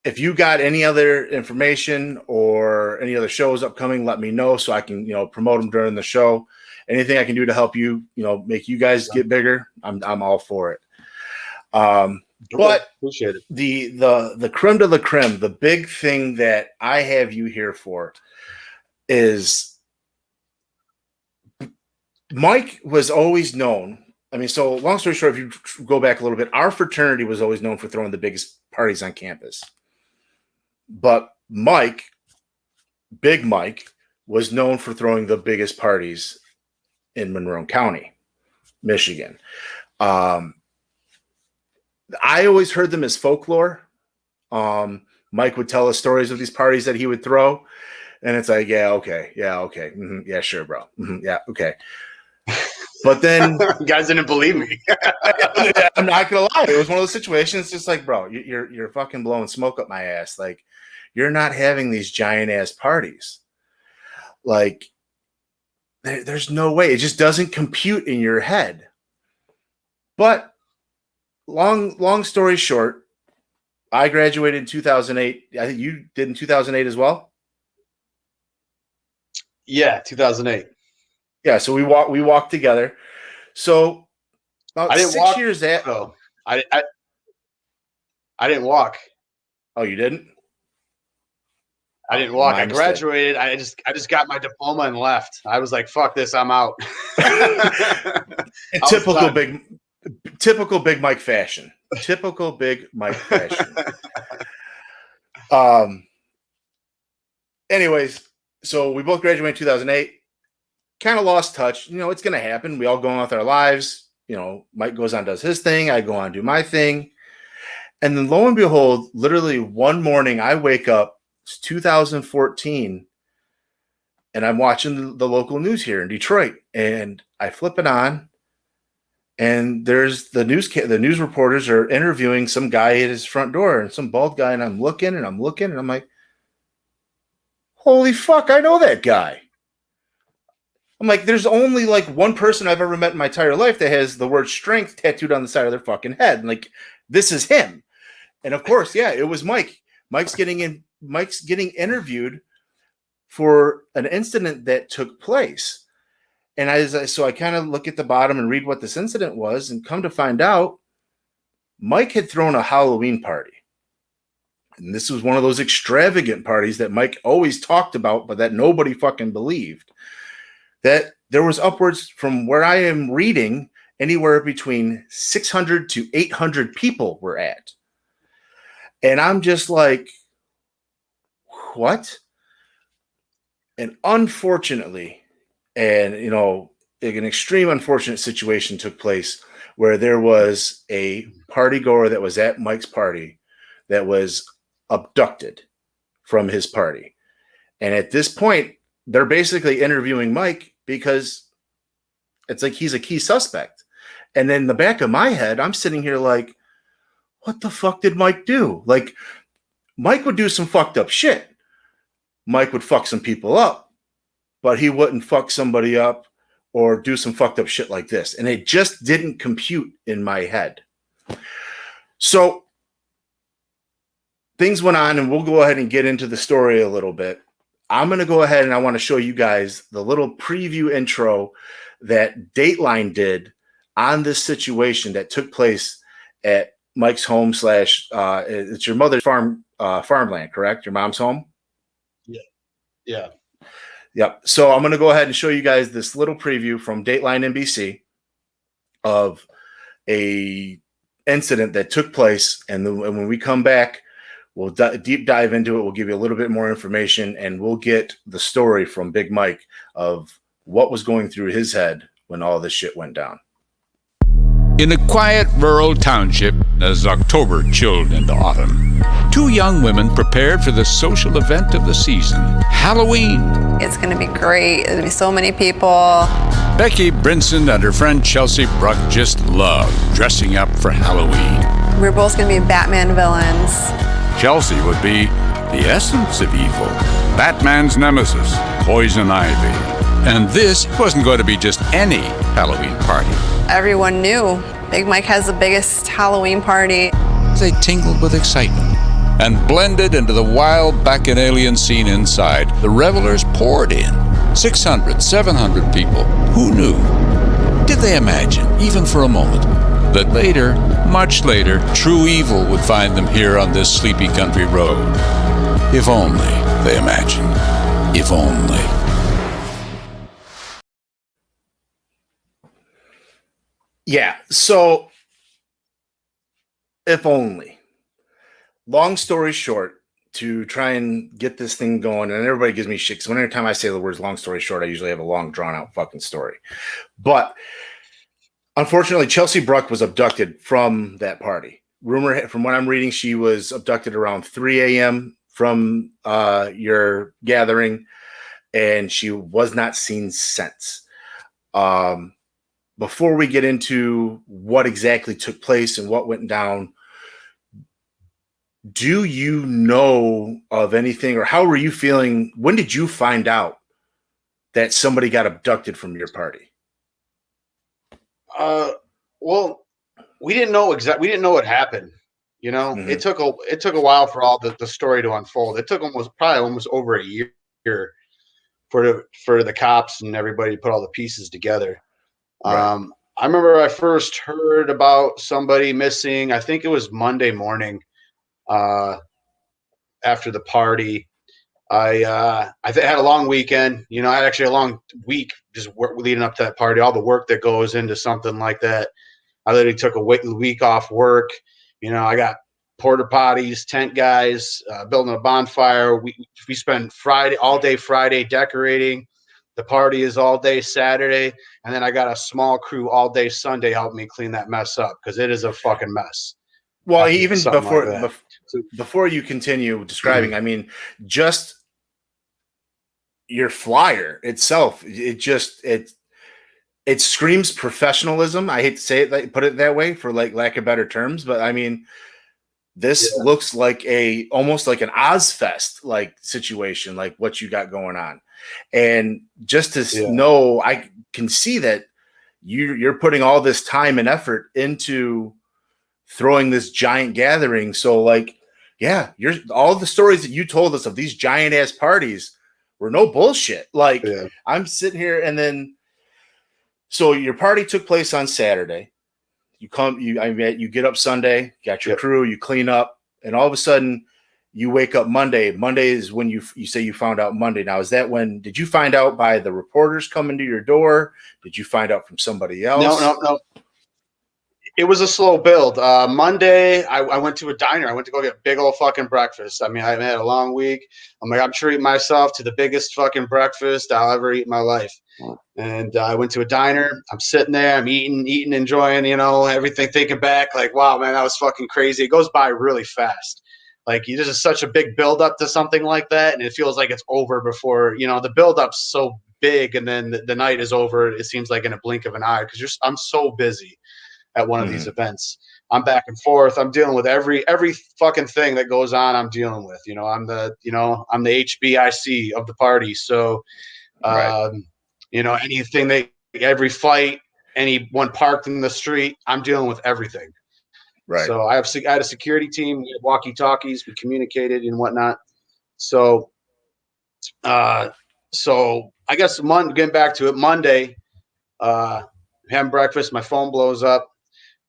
If you got any other information or any other shows upcoming, let me know so I can, you know, promote them during the show. Anything I can do to help you, you know, make you guys get bigger, I'm all for it. But appreciate it. The creme de la creme, the big thing that I have you here for is Mike was always known I mean, so long story short, if you go back a little bit, our fraternity was always known for throwing the biggest parties on campus. But Mike, Big Mike, was known for throwing the biggest parties in Monroe County, Michigan. I always heard them as folklore. Mike would tell us stories of these parties that he would throw. And it's like, yeah, okay. Mm-hmm, yeah, sure, bro. Mm-hmm, yeah, okay. But then guys didn't believe me. I'm not gonna lie. It was one of those situations. Just like, bro, you're fucking blowing smoke up my ass. Like, you're not having these giant ass parties. Like, there's no way. It just doesn't compute in your head. But long story short, I graduated in 2008. I think you did in 2008 as well. Yeah, 2008. Yeah, so we walked together. So about I didn't 6 walk, years after. though. I didn't walk. Oh, you didn't? I didn't walk. My I graduated. I just got my diploma and left. I was like, "Fuck this, I'm out." Typical Big Mike fashion. Typical Big Mike fashion. Anyways, so we both graduated in 2008. Kind of lost touch. You know, it's going to happen. We all go on with our lives. You know, Mike goes on, does his thing. I go on, do my thing. And then lo and behold, literally one morning I wake up, it's 2014, and I'm watching the local news here in Detroit. And I flip it on, and there's the news reporters are interviewing some guy at his front door, and some bald guy. And I'm looking, and I'm like, holy fuck, I know that guy. I'm like, there's only like one person I've ever met in my entire life that has the word strength tattooed on the side of their fucking head. And like, this is him. And of course, yeah, it was Mike. Mike's getting interviewed for an incident that took place. And so I kind of look at the bottom and read what this incident was, and come to find out, Mike had thrown a Halloween party. And this was one of those extravagant parties that Mike always talked about, but that nobody fucking believed. That there was upwards, from where I am reading, anywhere between 600 to 800 people were at. And I'm just like, what? And unfortunately, and you know, an extreme unfortunate situation took place where there was a party goer that was at Mike's party that was abducted from his party. And at this point, they're basically interviewing Mike because it's like he's a key suspect. And then in the back of my head, I'm sitting here like, what the fuck did Mike do? Like, Mike would do some fucked up shit. Mike would fuck some people up, but he wouldn't fuck somebody up or do some fucked up shit like this. And it just didn't compute in my head. So things went on, and we'll go ahead and get into the story a little bit. I'm going to go ahead and I want to show you guys the little preview intro that Dateline did on this situation that took place at Mike's home / it's your mother's farmland, correct? Your mom's home? Yeah. Yep. So I'm going to go ahead and show you guys this little preview from Dateline NBC of a incident that took place. And when we come back, we'll deep dive into it. We'll give you a little bit more information, and we'll get the story from Big Mike of what was going through his head when all this shit went down. In a quiet rural township, as October chilled into autumn, two young women prepared for the social event of the season, Halloween. It's going to be great. There's going to be so many people. Becky Brinson and her friend Chelsea Bruck just loved dressing up for Halloween. We're both going to be Batman villains. Chelsea would be the essence of evil, Batman's nemesis, Poison Ivy. And this wasn't going to be just any Halloween party. Everyone knew Big Mike has the biggest Halloween party. They tingled with excitement and blended into the wild bacchanalian scene inside. The revelers poured in. 600, 700 people. Who knew? Did they imagine, even for a moment, that later, much later, true evil would find them here on this sleepy country road? If only, they imagined. If only. Yeah. So, if only. Long story short, to try and get this thing going, and everybody gives me shit. Because whenever time I say the words long story short, I usually have a long, drawn out fucking story. But unfortunately, Chelsea Bruck was abducted from that party. Rumor, from what I'm reading, she was abducted around 3 a.m. from your gathering, and she was not seen since. Before we get into what exactly took place and what went down, do you know of anything, or how were you feeling? When did you find out that somebody got abducted from your party? Well, we didn't know We didn't know what happened. You know, it took a while for all the story to unfold. It took probably almost over a year for the cops and everybody to put all the pieces together. Right. I remember I first heard about somebody missing. I think it was Monday morning, after the party. I had a long weekend. You know, I had actually a long week just leading up to that party. All the work that goes into something like that. I literally took a week off work. You know, I got porta potties, tent guys, building a bonfire. We spent all day Friday decorating. The party is all day Saturday, and then I got a small crew all day Sunday helping me clean that mess up because it is a fucking mess. Well, even Like before you continue describing, I mean, just your flyer itself, it screams professionalism. I hate to say it, put it that way for like lack of better terms, but I mean, this looks like almost like an Ozfest like situation, like what you got going on. And just to know, I can see that you're putting all this time and effort into throwing this giant gathering. So like, yeah, all the stories that you told us of these giant ass parties were no bullshit. Like I'm sitting here, and then so your party took place on Saturday. You get up Sunday, got your crew, you clean up, and all of a sudden you wake up Monday. Monday is when you say you found out Monday. Now, did you find out by the reporters coming to your door? Did you find out from somebody else? No. It was a slow build. Monday, I went to a diner. I went to go get a big old fucking breakfast. I mean, I had a long week. I'm like, I'm treating myself to the biggest fucking breakfast I'll ever eat in my life. And I went to a diner. I'm sitting there. I'm eating, enjoying, you know, everything, thinking back like, wow, man, that was fucking crazy. It goes by really fast. Like, there's just such a big build up to something like that. And it feels like it's over before, you know, the build up's so big. And then the night is over. It seems like in a blink of an eye because I'm so busy at one of these events. I'm back and forth. I'm dealing with every fucking thing that goes on. I'm dealing with, you know, I'm the HBIC of the party. So, you know, every fight, anyone parked in the street, I'm dealing with everything. Right. So I had a security team. We had walkie-talkies. We communicated and whatnot. So, I guess getting back to it, Monday, having breakfast, my phone blows up.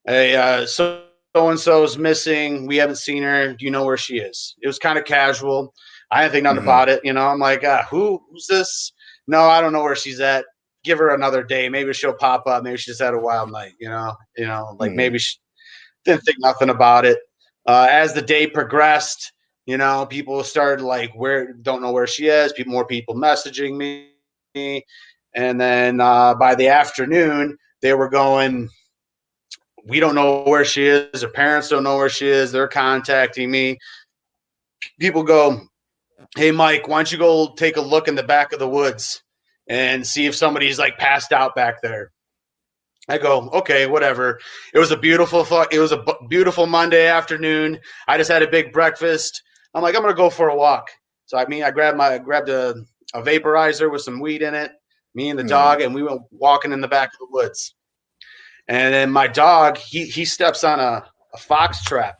Hey, so-and-so is missing. We haven't seen her. Do you know where she is? It was kind of casual. I didn't think nothing about it. You know, I'm like, who's this? No, I don't know where she's at. Give her another day. Maybe she'll pop up. Maybe she just had a wild night, you know, like maybe she didn't think nothing about it. As the day progressed, you know, people started like, don't know where she is. More people messaging me. And then by the afternoon, they were going, we don't know where she is. Her parents don't know where she is. They're contacting me. People go, hey, Mike, why don't you go take a look in the back of the woods and see if somebody's like passed out back there. I go, okay, whatever. It was a beautiful Monday afternoon. I just had a big breakfast. I'm like, I'm going to go for a walk. So I grabbed a vaporizer with some weed in it, me and the dog, and we went walking in the back of the woods. And then my dog, he steps on a fox trap.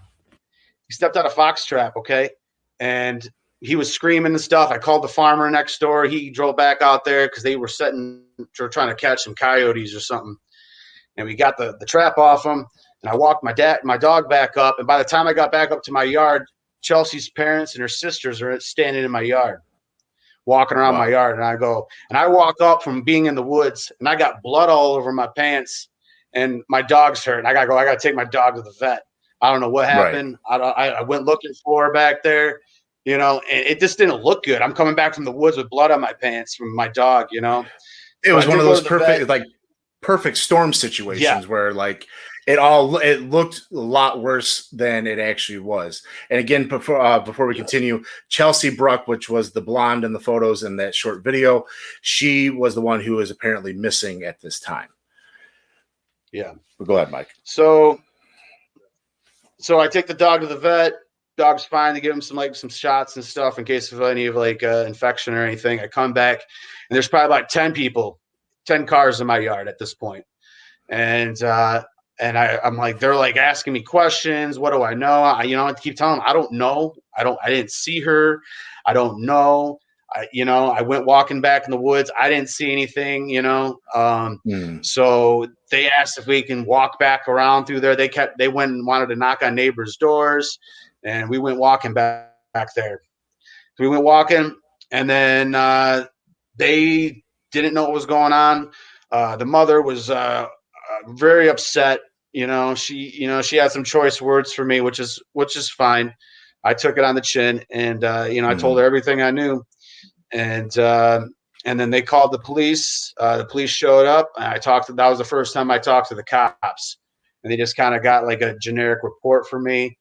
He stepped on a fox trap, okay? And he was screaming and stuff. I called the farmer next door. He drove back out there because they were trying to catch some coyotes or something. And we got the trap off him. And I walked my dog back up. And by the time I got back up to my yard, Chelsea's parents and her sisters are standing in my yard, walking around my yard. And I walk up from being in the woods, and I got blood all over my pants. and my dog's hurt. And I gotta take my dog to the vet. I don't know what happened. I went looking for her back there, you know, and it just didn't look good. I'm coming back from the woods with blood on my pants from my dog, you know. It was one of those perfect storm situations where like it looked a lot worse than it actually was. And again, before we continue, Chelsea Bruck, which was the blonde in the photos in that short video, she was the one who was apparently missing at this time. Yeah. But go ahead, Mike. So I take the dog to the vet. Dog's fine. They give him some shots and stuff in case of any of infection or anything. I come back and there's probably about 10 cars in my yard at this point. And I'm like, they're like asking me questions. What do I know? I keep telling them, I don't know. I didn't see her. I don't know. I went walking back in the woods. I didn't see anything, So they asked if we can walk back around through there. They went and wanted to knock on neighbors' doors, and we went walking back there. So we went walking, and then they didn't know what was going on. The mother was very upset. She had some choice words for me, which is fine. I took it on the chin, and I told her everything I knew. And then they called the police. The police showed up. And that was the first time I talked to the cops, and they just kind of got like a generic report for me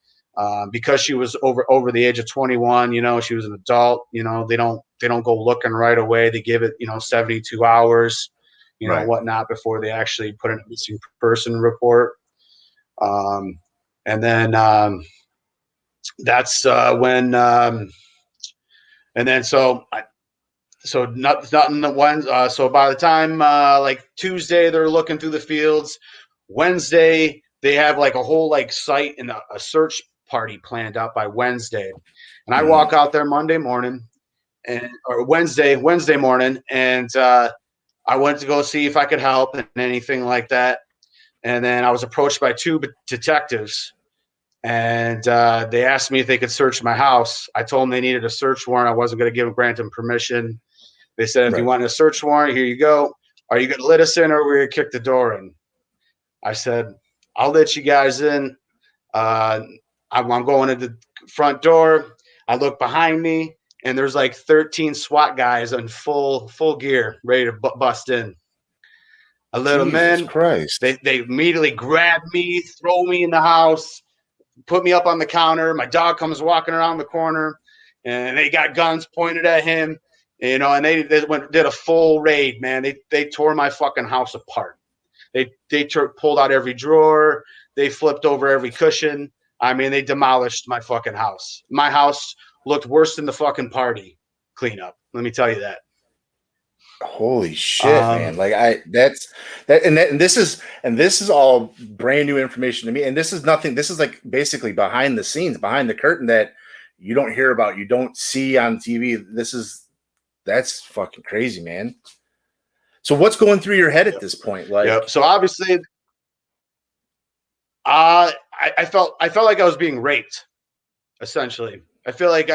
because she was over the age of 21. She was an adult. They don't go looking right away. They give it 72 hours, whatnot before they actually put in a missing person report. And then that's when. And then so nothing that went. So by the time like Tuesday, they're looking through the fields. Wednesday, they have like a whole site and a search party planned out by Wednesday. And I walk out there Monday morning or Wednesday morning, and I went to go see if I could help and anything like that. And then I was approached by two detectives. And they asked me if they could search my house. I told them they needed a search warrant. I wasn't going to grant them permission. They said, if you want a search warrant, here you go. Are you going to let us in, or are we going to kick the door in? I said, I'll let you guys in. I'm going to the front door. I look behind me, and there's like 13 SWAT guys in full gear, ready to bust in. I let them in. Christ. They immediately grab me, throw me in the house, put me up on the counter. My dog comes walking around the corner, and they got guns pointed at him, and they did a full raid, man. They tore my fucking house apart. They pulled out every drawer. They flipped over every cushion. I mean, they demolished my fucking house. My house looked worse than the fucking party cleanup. Let me tell you that. Holy shit, man. This is all brand new information to me. And this is nothing. This is like basically behind the scenes, behind the curtain that you don't hear about, you don't see on TV. That's fucking crazy, man. So what's going through your head at this point? So obviously I felt like I was being raped, essentially. I feel like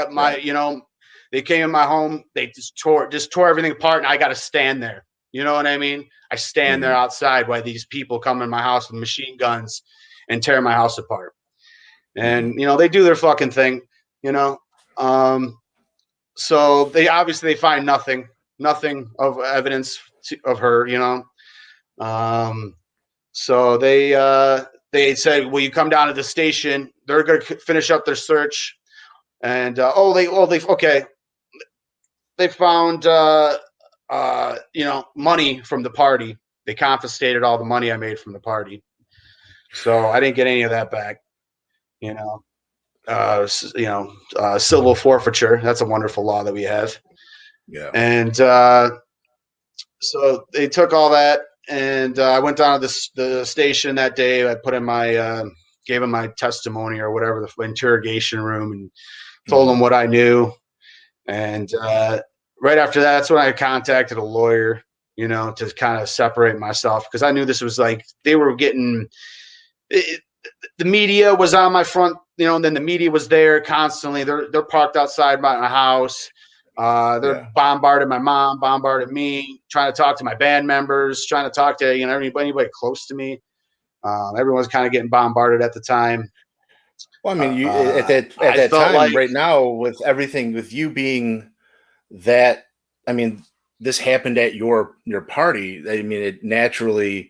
they came in my home, they just tore everything apart, and I got to stand there. You know what I mean? I stand there outside while these people come in my house with machine guns and tear my house apart. And, they do their fucking thing, So they obviously find nothing of evidence of her, So they said, will you come down to the station? They're going to finish up their search. And, they found, money from the party. They confiscated all the money I made from the party. So I didn't get any of that back, civil forfeiture. That's a wonderful law that we have. Yeah. And so they took all that, and I went down to the station that day. I put in gave them my testimony or whatever, the interrogation room, and told them what I knew. And right after that, that's when I contacted a lawyer, to kind of separate myself, because I knew this was they were getting the media was on my front, and then the media was there constantly. They're parked outside my house. They're bombarded my mom, bombarded me, trying to talk to my band members, trying to talk to anybody close to me. Everyone was kind of getting bombarded at the time. Well, I mean, you at I that felt time, like, right now, with everything, with you being that, I mean, this happened at your party. I mean, it naturally,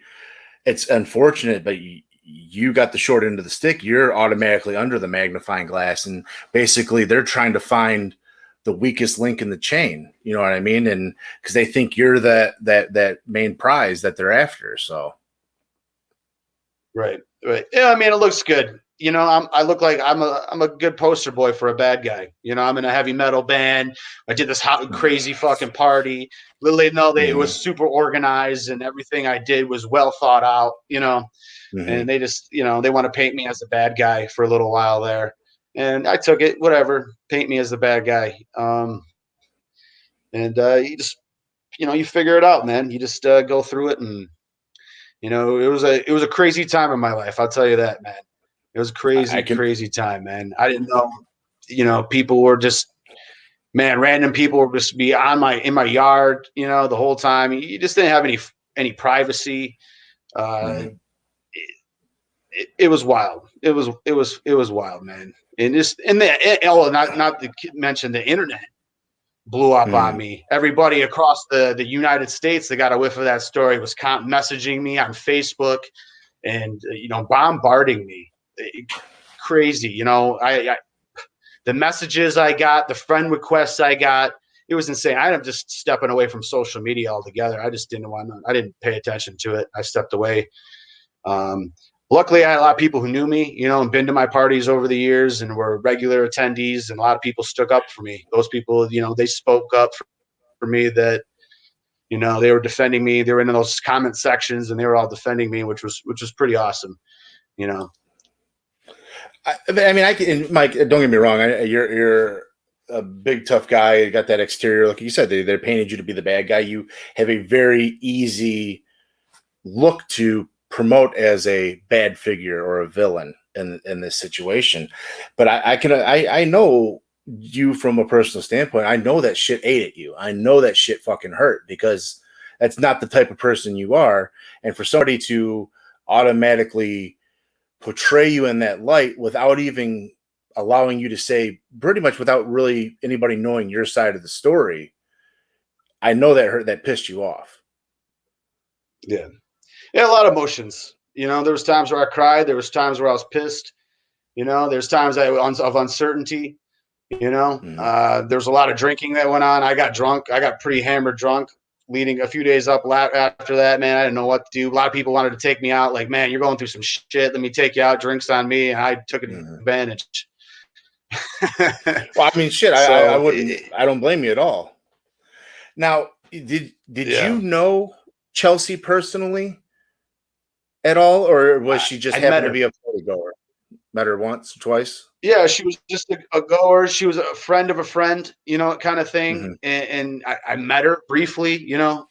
it's unfortunate, but you got the short end of the stick. You're automatically under the magnifying glass, and basically, they're trying to find the weakest link in the chain. You know what I mean? And because they think you're that main prize that they're after. So, right. Yeah, I mean, it looks good. You know, I look like I'm a good poster boy for a bad guy. You know, I'm in a heavy metal band. I did this hot, crazy fucking party. Little they know it was super organized and everything I did was well thought out. You know, and they just, you know, they want to paint me as the bad guy for a little while there, and I took it. Whatever, paint me as the bad guy. And you just, you know, you figure it out, man. You just go through it, and you know, it was a crazy time in my life. I'll tell you that, man. It was a crazy time, man. I didn't know, you know, people were just, man, random people were just be in my yard, you know, the whole time. You just didn't have any privacy. It was wild. It was wild, man. And just not to mention the internet blew up on me. Everybody across the United States that got a whiff of that story was messaging me on Facebook and you know, bombarding me. Crazy, you know. I the messages I got, the friend requests I got, it was insane. I ended up just stepping away from social media altogether. I just I didn't pay attention to it. I stepped away. Luckily, I had a lot of people who knew me, you know, and been to my parties over the years and were regular attendees, and a lot of people stuck up for me. Those people, you know, they spoke up for me, that, you know, they were defending me. They were in those comment sections and they were all defending me, which was pretty awesome, you know. I mean, I can, Mike, don't get me wrong. You're a big, tough guy. You got that exterior. Like you said, they painted you to be the bad guy. You have a very easy look to promote as a bad figure or a villain in this situation. But I know you from a personal standpoint. I know that shit ate at you. I know that shit fucking hurt, because that's not the type of person you are. And for somebody to automatically portray you in that light without even allowing you to say, pretty much without really anybody knowing your side of the story, I know that hurt, that pissed you off. Yeah. Yeah, a lot of emotions. You know, there was times where I cried. There was times where I was pissed. You know, there's times of uncertainty. You know, there's a lot of drinking that went on. I got drunk. I got pretty hammered drunk leading a few days up after that, man. I didn't know what to do. A lot of people wanted to take me out. Like, man, you're going through some shit. Let me take you out. Drinks on me. And I took advantage. Well, I mean, shit, so, I wouldn't, I don't blame you at all. Now, did you know Chelsea personally at all, or was she just happened to be a party goer? Met her once or twice? Yeah, she was just a goer. She was a friend of a friend, you know, kind of thing. And I met her briefly, you know.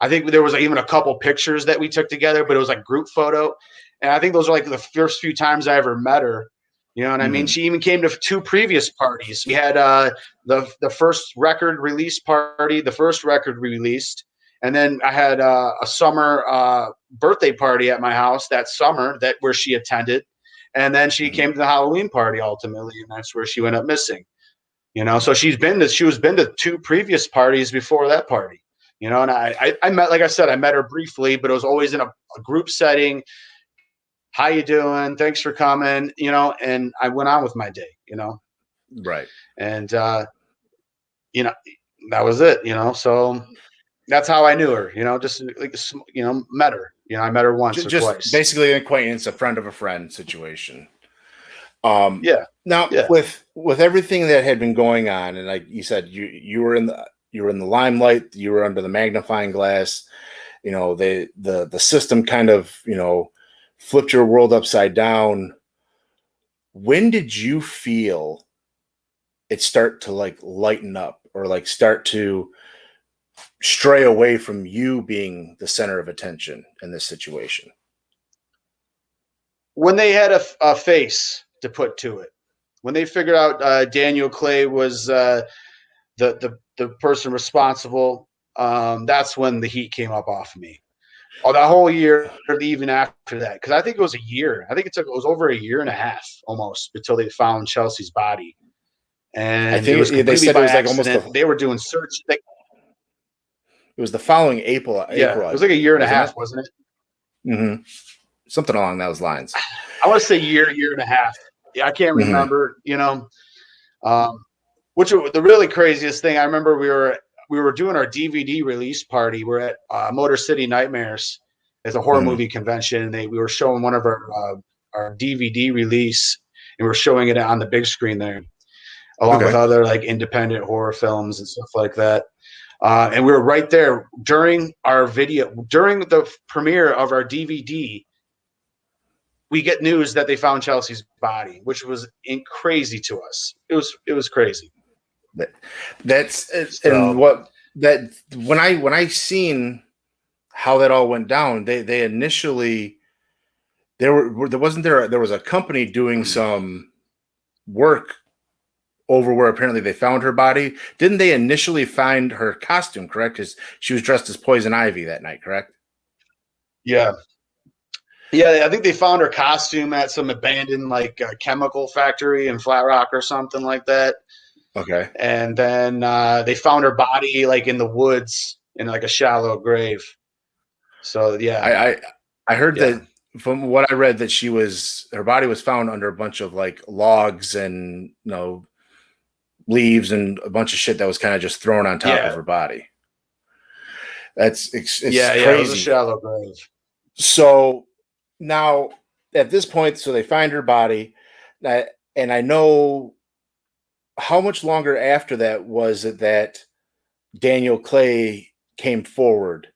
I think there was even a couple pictures that we took together, but it was like group photo. And I think those are like the first few times I ever met her. You know what I mean? She even came to 2 previous parties. We had the first record release party, the first record we released. And then I had a summer birthday party at my house that summer where she attended. And then she came to the Halloween party ultimately, and that's where she went up missing. You know, so she was been to 2 previous parties before that party. You know, and I met, like I said, I met her briefly, but it was always in a group setting. How you doing? Thanks for coming. You know, and I went on with my day. You know, right. And you know, that was it. You know, so that's how I knew her. You know, just like, you know, met her. You know, I met her once or twice. Basically an acquaintance, a friend of a friend situation. Now, with everything that had been going on, and like you said, you were in the limelight, you were under the magnifying glass. You know, the system kind of, you know, flipped your world upside down. When did you feel it start to like lighten up, or like start to stray away from you being the center of attention in this situation? When they had a face to put to it, when they figured out Daniel Clay was the person responsible, that's when the heat came up off of me. Oh, that whole year, even after that, because I think it was a year. I think it was over a year and a half almost until they found Chelsea's body, I and it think was they completely said it by was like almost accident. They were doing search. it was the following April. Yeah, April, it I was like a believe, year and a wasn't half, it? wasn't it? Mm-hmm. Something along those lines. I want to say year and a half. Yeah, I can't Mm-hmm. remember. The really craziest thing I remember, we were doing our DVD release party. We're at Motor City Nightmares. It's a horror Mm-hmm. movie convention, and we were showing one of our DVD release, and we're showing it on the big screen there, along with Okay. other like independent horror films and stuff like that. And we were right there during the premiere of our DVD. We get news that they found Chelsea's body, which was crazy to us. It was crazy. That's and So what that when I seen how that all went down, they initially there was a company doing some work over where apparently they found her body. Didn't they initially find her costume, correct? Because she was dressed as Poison Ivy that night, correct? yeah, yeah. I think they found her costume at some abandoned like chemical factory in Flat Rock or something like that. Okay. And then they found her body like in the woods in like a shallow grave. So yeah, I heard yeah, that from what I read that her body was found under a bunch of like logs and leaves and a bunch of shit that was kind of just thrown on top of her body. It's yeah. crazy. It was a shallow grave. So now at this point, so they find her body, and I know how much longer after that was it that Daniel Clay came forward,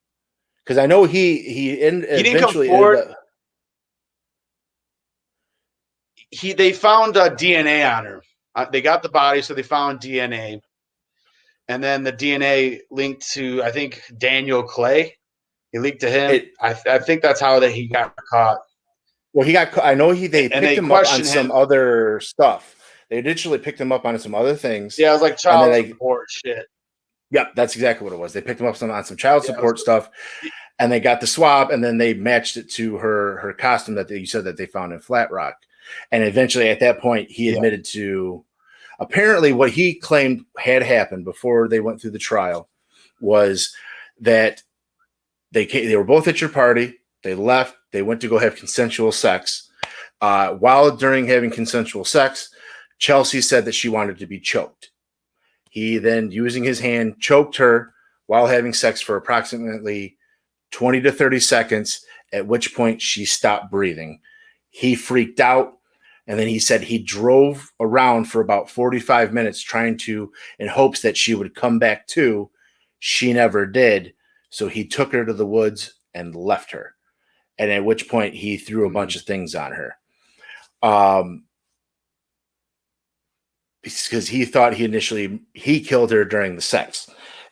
because I know he He didn't come eventually ended forward. up. They found DNA on her. They got the body, so they found DNA, and then the DNA linked to I think Daniel Clay. He linked to him. I think that's how that he got caught. Well, he got. I know they And picked they him up on questioned some him. other stuff. They initially picked him up on some other things. Yeah, it was like and then child support shit. Yep, that's exactly what it was. They picked him up on some child support stuff, He- and they got the swab, and then they matched it to her costume that you said that they found in Flat Rock. And eventually, at that point, he admitted to apparently what he claimed had happened before they went through the trial was that they were both at your party. They left. They went to go have consensual sex. While during having consensual sex, Chelsea said that she wanted to be choked. He then, using his hand, choked her while having sex for approximately 20 to 30 seconds, at which point she stopped breathing. He freaked out, and then he said he drove around for about 45 minutes in hopes that she would come back to. She never did, so he took her to the woods and left her, and at which point he threw a bunch of things on her. Because he thought he killed her during the sex.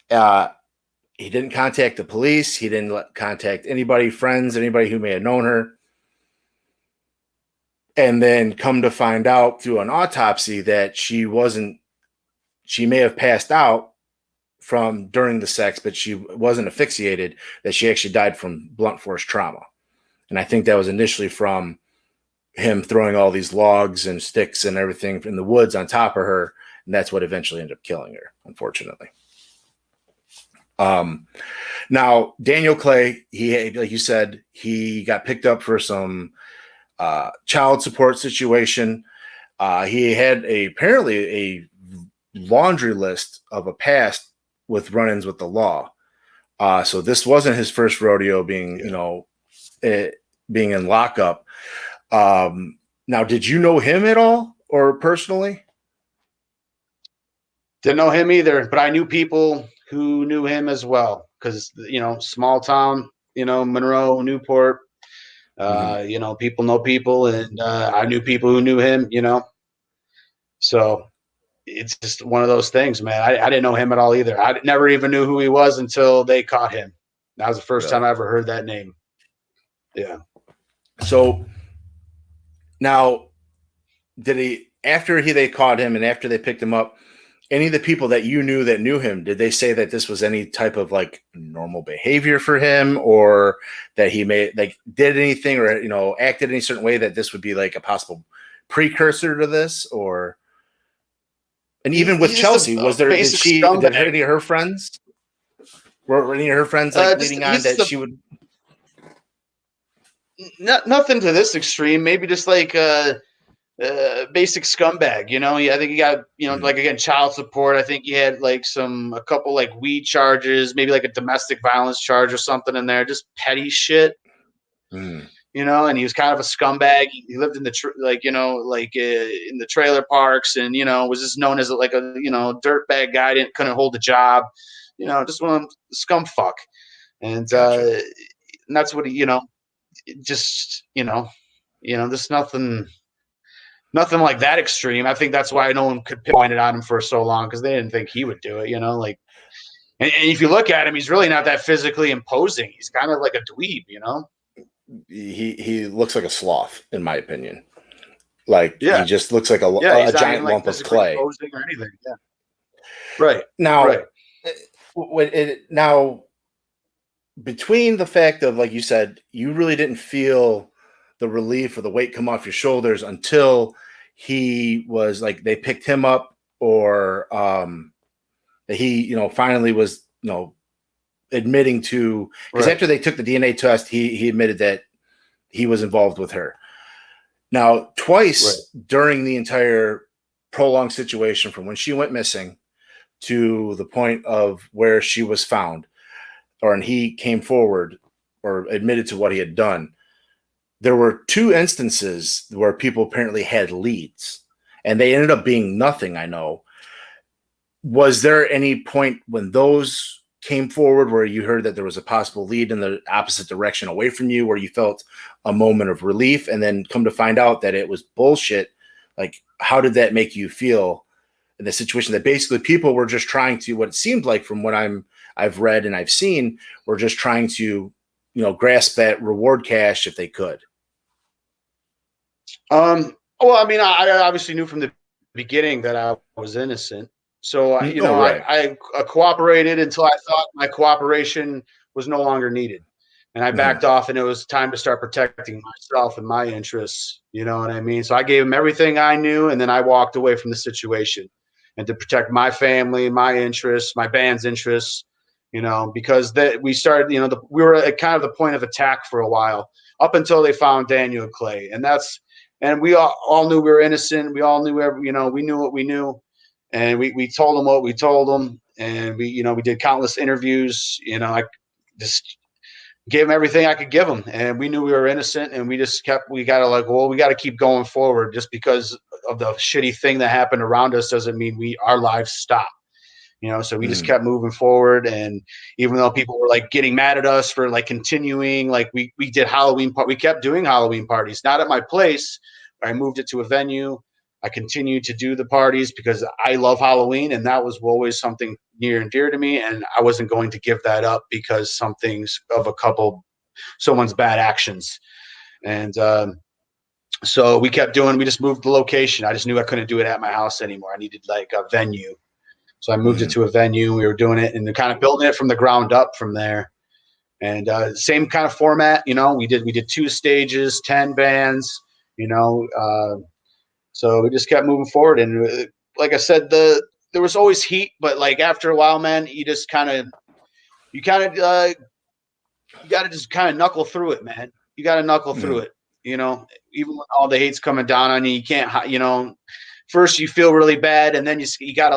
He didn't contact the police. He didn't contact anybody, friends, anybody who may have known her. And then come to find out through an autopsy that she may have passed out from during the sex, but she wasn't asphyxiated, that she actually died from blunt force trauma. And I think that was initially from him throwing all these logs and sticks and everything in the woods on top of her. And that's what eventually ended up killing her, unfortunately. Now, Daniel Clay, like you said, he got picked up for some child support situation. He had apparently a laundry list of a past with run-ins with the law. So this wasn't his first rodeo being in lockup. Now, did you know him at all or personally? Didn't know him either, but I knew people who knew him as well because, small town, Monroe, Newport, people know people, and I knew people who knew him, So it's just one of those things, man. I didn't know him at all either. I never even knew who he was until they caught him. That was the first time I ever heard that name. Yeah. So now, they caught him and after they picked him up any of the people that you knew that knew him, did they say that this was any type of like normal behavior for him, or that he did anything, or, you know, acted in a certain way that this would be like a possible precursor to this? Or, and even with Chelsea, did any of her friends, were any of her friends like leading on that she would? Nothing to this extreme. Maybe just like basic scumbag, you know. I think he got, you know, like, again, child support. I think he had like a couple like weed charges, maybe like a domestic violence charge or something in there. Just petty shit, you know. And he was kind of a scumbag. He lived in the in the trailer parks, and, you know, was just known as like a, you know, dirtbag guy. Couldn't hold a job, you know, just one of them scum fuck. And Gotcha. and that's what he, you know, just, you know, there's nothing like that extreme. I think that's why no one could pinpoint it on him for so long, because they didn't think he would do it, you know. Like, and if you look at him, he's really not that physically imposing. He's kind of like a dweeb, you know. He looks like a sloth, in my opinion. Like, he just looks like a giant lump of clay. Or anything. Yeah. Right. Now, right. Now, between the fact of, like you said, you really didn't feel the relief or the weight come off your shoulders until he was like, they picked him up, or that he, you know, finally was, you know, admitting to, because after they took the DNA test, he admitted that he was involved with her. Now, twice during the entire prolonged situation, from when she went missing to the point of where she was found, and he came forward or admitted to what he had done, there were 2 instances where people apparently had leads, and they ended up being nothing, I know. Was there any point when those came forward where you heard that there was a possible lead in the opposite direction away from you, where you felt a moment of relief, and then come to find out that it was bullshit? Like, how did that make you feel in the situation that basically people were just trying to, what it seemed like from what I've read and I've seen, were just trying to, you know, grasp that reward cash if they could? Well, I mean, I obviously knew from the beginning that I was innocent. So, I cooperated until I thought my cooperation was no longer needed. And I backed off, and it was time to start protecting myself and my interests. You know what I mean? So I gave him everything I knew, and then I walked away from the situation, and to protect my family, my interests, my band's interests, you know, because we started, you know, we were at kind of the point of attack for a while, up until they found Daniel and Clay. And we all knew we were innocent. We all knew we knew what we knew. And we told them what we told them. And we did countless interviews. You know, I just gave them everything I could give them. And we knew we were innocent. And we got to keep going forward. Just because of the shitty thing that happened around us doesn't mean our lives stop. You know, so we just kept moving forward. And even though people were like getting mad at us for like continuing, like we did we kept doing Halloween parties, not at my place. I moved it to a venue. I continued to do the parties because I love Halloween, and that was always something near and dear to me. And I wasn't going to give that up because someone's bad actions. And so we kept doing. We just moved the location. I just knew I couldn't do it at my house anymore. I needed like a venue. So I moved it to a venue. We were doing it and kind of building it from the ground up from there. And same kind of format, you know, we did 2 stages, 10 bands, you know. So we just kept moving forward. And like I said, there was always heat, but like after a while, man, you got to just kind of knuckle through it, man. You got to knuckle through it, you know, even when all the hate's coming down on you. You can't, you know, first you feel really bad, and then you got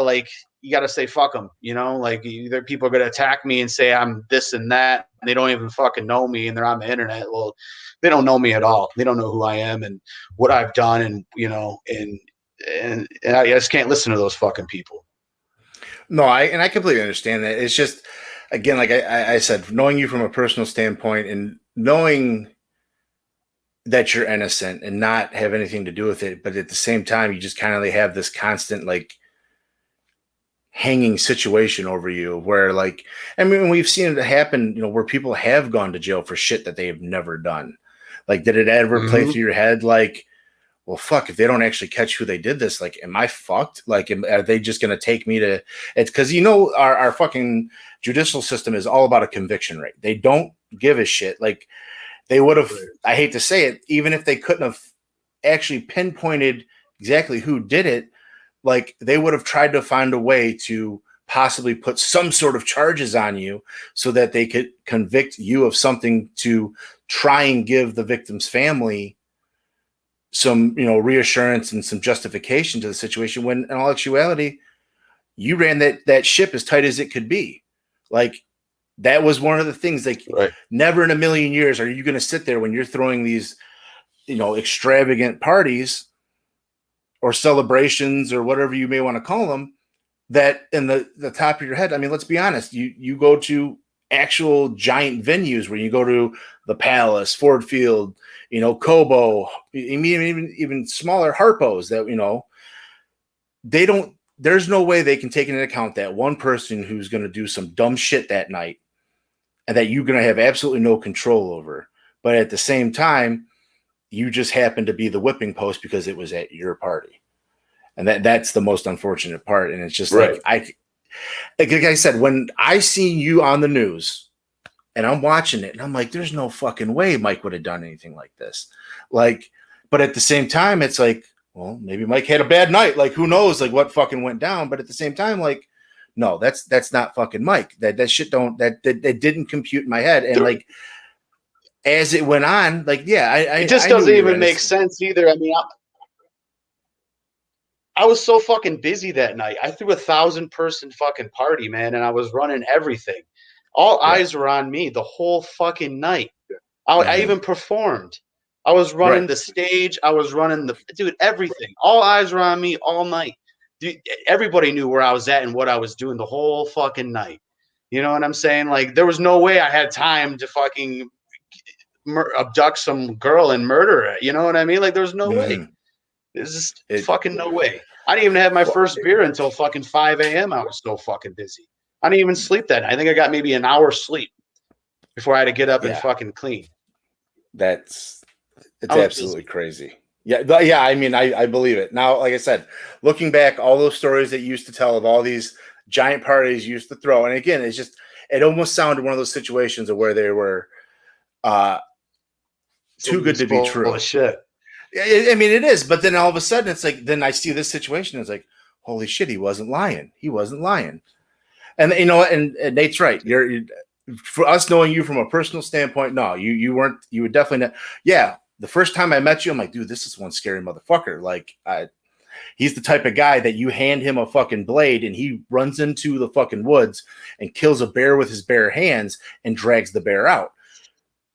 to say, fuck them, you know, like either people are going to attack me and say I'm this and that, and they don't even fucking know me, and they're on the internet. Well, they don't know me at all. They don't know who I am and what I've done. And, you know, and I just can't listen to those fucking people. No, I completely understand that. It's just, again, like I said, knowing you from a personal standpoint and knowing that you're innocent and not have anything to do with it, but at the same time, you just kind of have this constant like hanging situation over you where, like, I mean, we've seen it happen, you know, where people have gone to jail for shit that they have never done. Like, did it ever play through your head? Like, well, fuck, if they don't actually catch who they did this, like, am I fucked? Like, are they just going to take me to it's because, our fucking judicial system is all about a conviction rate. They don't give a shit. Like, they would have, I hate to say it, even if they couldn't have actually pinpointed exactly who did it, like, they would have tried to find a way to possibly put some sort of charges on you so that they could convict you of something to try and give the victim's family some, reassurance and some justification to the situation, when in all actuality, you ran that ship as tight as it could be. Like, that was one of the things, like, never in a million years are you going to sit there when you're throwing these, extravagant parties or celebrations or whatever you may want to call them, that in the top of your head, I mean, let's be honest, you go to actual giant venues where you go to the Palace, Ford Field, Cobo, even smaller Harpos that, there's no way they can take into account that one person who's going to do some dumb shit that night and that you're going to have absolutely no control over. But at the same time, you just happen to be the whipping post because it was at your party. And that's the most unfortunate part. And it's just like I said, when I seen you on the news and I'm watching it and I'm like, there's no fucking way Mike would have done anything like this. Like, but at the same time, it's like, well, maybe Mike had a bad night. Like, who knows, like, what fucking went down. But at the same time, like, no, that's not fucking Mike. That shit that didn't compute in my head. And like, as it went on, like, it just doesn't even make sense either. I mean, I was so fucking busy that night. I threw 1,000-person fucking party, man, and I was running everything. All eyes were on me the whole fucking night. I even performed. I was running the stage. I was running everything. All eyes were on me all night. Dude, everybody knew where I was at and what I was doing the whole fucking night. You know what I'm saying? Like, there was no way I had time to fucking abduct some girl and murder her. You know what I mean? Like, there's no way. There's just fucking no way. I didn't even have my first beer until fucking 5 a.m. I was so fucking busy. I didn't even sleep that night. I think I got maybe an hour's sleep before I had to get up and fucking clean. It's absolutely crazy. Yeah. I mean, I believe it. Now, like I said, looking back, all those stories that you used to tell of all these giant parties you used to throw. And again, it almost sounded one of those situations of where they were too good to be true. Shit. I mean, it is, but then all of a sudden, it's like, then I see this situation. It's like, holy shit, he wasn't lying. He wasn't lying. And and Nate's right. You're for us knowing you from a personal standpoint. No, you weren't. You were definitely not. Yeah, the first time I met you, I'm like, dude, this is one scary motherfucker. Like, he's the type of guy that you hand him a fucking blade and he runs into the fucking woods and kills a bear with his bare hands and drags the bear out.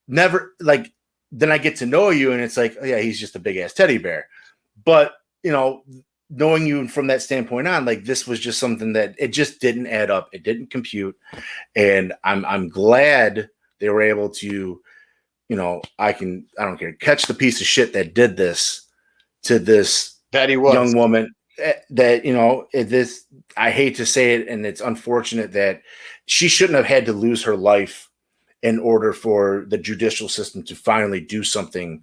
Never like. Then I get to know you and it's like, oh yeah, he's just a big ass teddy bear. But, knowing you from that standpoint on, like, this was just something that it just didn't add up. It didn't compute. And I'm glad they were able to, I don't care, catch the piece of shit that did this to this young woman that, I hate to say it. And it's unfortunate that she shouldn't have had to lose her life in order for the judicial system to finally do something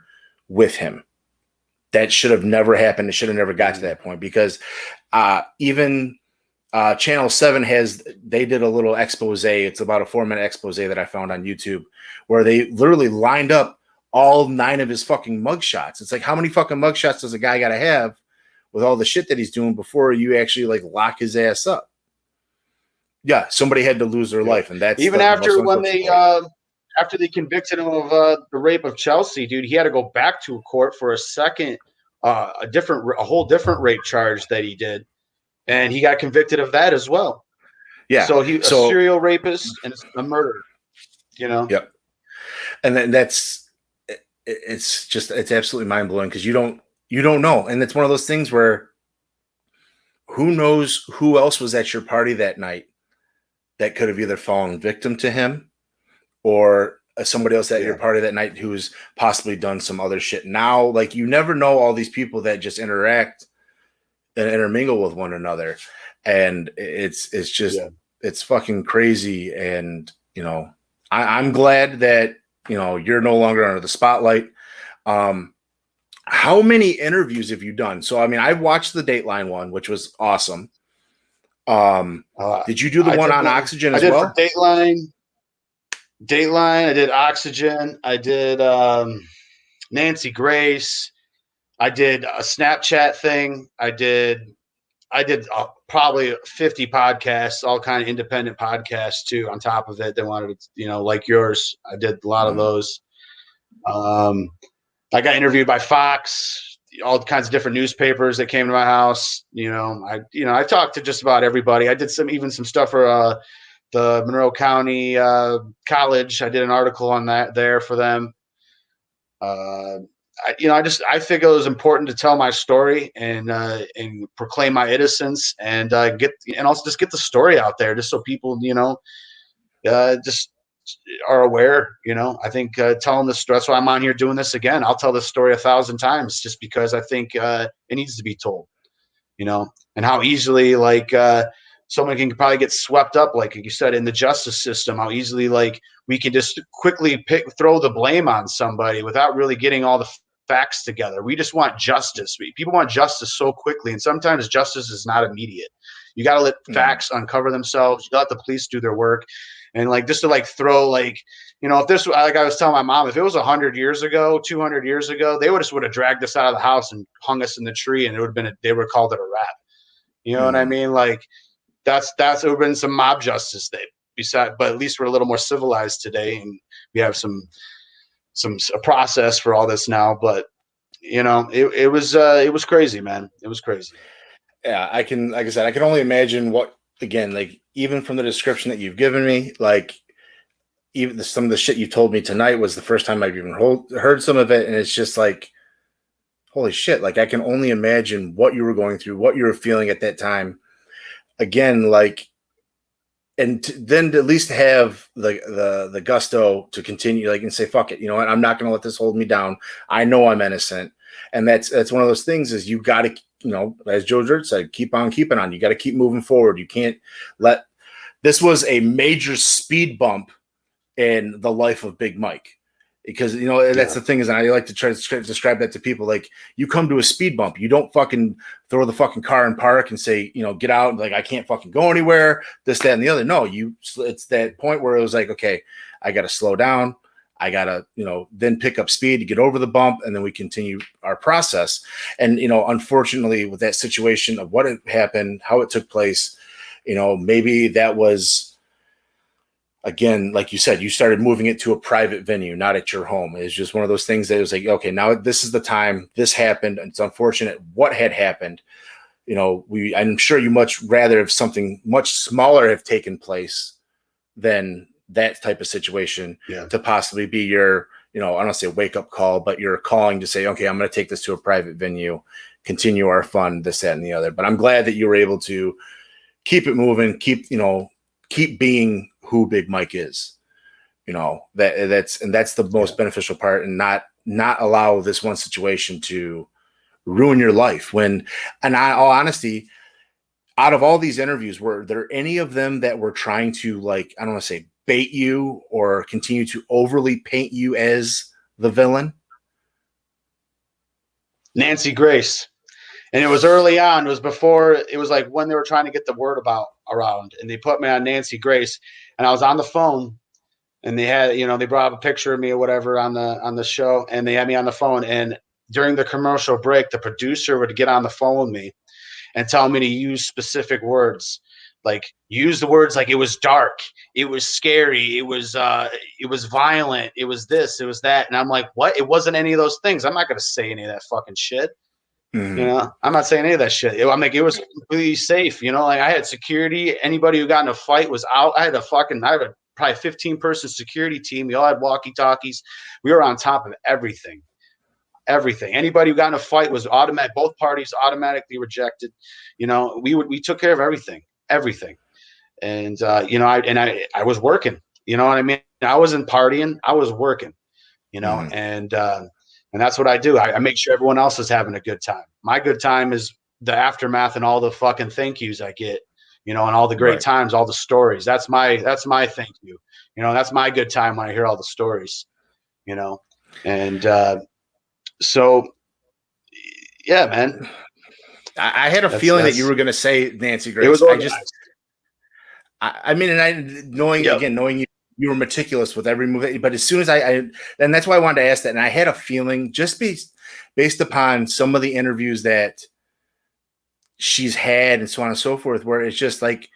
with him. That should have never happened. It should have never got to that point because even Channel 7 they did a little expose. It's about a 4-minute expose that I found on YouTube where they literally lined up all 9 of his fucking mugshots. It's like, how many fucking mugshots does a guy got to have with all the shit that he's doing before you actually like lock his ass up? Yeah, somebody had to lose their life, and that's even after when after they convicted him of the rape of Chelsea, dude, he had to go back to a court for a second, a whole different rape charge that he did, and he got convicted of that as well. Yeah, so a serial rapist and a murderer, Yep, and then it's absolutely mind blowing because you don't know, and it's one of those things where who knows who else was at your party that night that could have either fallen victim to him or somebody else at your party that night who's possibly done some other shit. Now, like, you never know all these people that just interact and intermingle with one another. And it's just, it's fucking crazy. And, I'm glad that, you're no longer under the spotlight. How many interviews have you done? So, I mean, I watched the Dateline one, which was awesome. Did you do the one on Oxygen as well? I did for Dateline. I did Oxygen. I did Nancy Grace. I did a Snapchat thing. I did probably 50 podcasts, all kind of independent podcasts too. On top of it, they wanted to, like yours. I did a lot of those. I got interviewed by Fox, all kinds of different newspapers that came to my house. I talked to just about everybody. I did some stuff for the Monroe County College. I did an article on that there for them. I think it was important to tell my story and proclaim my innocence and also just get the story out there, just so people, just are aware. I think telling this story, that's why I'm on here doing this again. I'll tell this story 1,000 times just because I think it needs to be told, and how easily someone can probably get swept up, like you said, in the justice system, how easily we can just quickly throw the blame on somebody without really getting all the facts together. We just want justice. People want justice so quickly, and sometimes justice is not immediate. You got to let facts uncover themselves. You got to let the police do their work. And just to throw if this, like I was telling my mom, if it was 100 years ago, 200 years ago, they would have dragged us out of the house and hung us in the tree, and they would have called it a rap. You know what I mean? That's it would have been some mob justice but at least we're a little more civilized today, and we have a process for all this now. But it was crazy, man. It was crazy. Yeah, I can, like I said, I can only imagine what, again, even from the description that you've given me, even some of the shit you told me tonight was the first time I've even heard some of it. And it's just holy shit. I can only imagine what you were going through, what you were feeling at that time. Again, and then to at least have the gusto to continue, and say, fuck it. You know what? I'm not going to let this hold me down. I know I'm innocent. And that's one of those things is you got to, as Joe Dirt said, keep on keeping on. You got to keep moving forward. You can't this was a major speed bump in the life of Big Mike. Because, that's the thing is, I like to try to describe that to people. You come to a speed bump, you don't fucking throw the fucking car in park and say, get out. I can't fucking go anywhere, this, that, and the other. No, it's that point where it was okay, I got to slow down. I got to, then pick up speed to get over the bump. And then we continue our process. And, unfortunately with that situation of what had happened, how it took place, maybe that was, again, like you said, you started moving it to a private venue, not at your home. It's just one of those things that it was okay, now this is the time this happened. It's unfortunate what had happened. I'm sure you much rather have something much smaller have taken place than that type of situation to possibly be your, I don't want to say wake up call, but you're calling to say, okay, I'm going to take this to a private venue, continue our fun, this, that, and the other. But I'm glad that you were able to keep it moving, keep being who Big Mike is, that's the most beneficial part, and not allow this one situation to ruin your life. In all honesty, out of all these interviews, were there any of them that were trying to I don't want to say bait you or continue to overly paint you as the villain? Nancy Grace. And it was early on. It was before. It was when they were trying to get the word around, and they put me on Nancy Grace. And I was on the phone, and they had, they brought up a picture of me or whatever on the show, and they had me on the phone. And during the commercial break, the producer would get on the phone with me and tell me to use specific words, use the words it was dark, it was scary, it was violent, it was this, it was that. And I'm like, what? It wasn't any of those things. I'm not going to say any of that fucking shit. I'm not saying any of that shit. It was completely safe. I had security. Anybody who got in a fight was out. I had a probably 15-person security team. We all had walkie-talkies. We were on top of everything. Anybody who got in a fight was automatic. Both parties automatically rejected. We took care of everything. And I was working. You know what I mean? I wasn't partying. I was working. And that's what I do. I make sure everyone else is having a good time. My good time is the aftermath and all the fucking thank yous I get, and all the great times, all the stories. That's my thank you. That's my good time when I hear all the stories, And so yeah, man. I had a feeling that you were going to say Nancy Grace. It was organized. I mean, and knowing you were meticulous with every move. But as soon as and that's why I wanted to ask that. And I had a feeling just based upon some of the interviews that she's had and so on and so forth, where it's just like,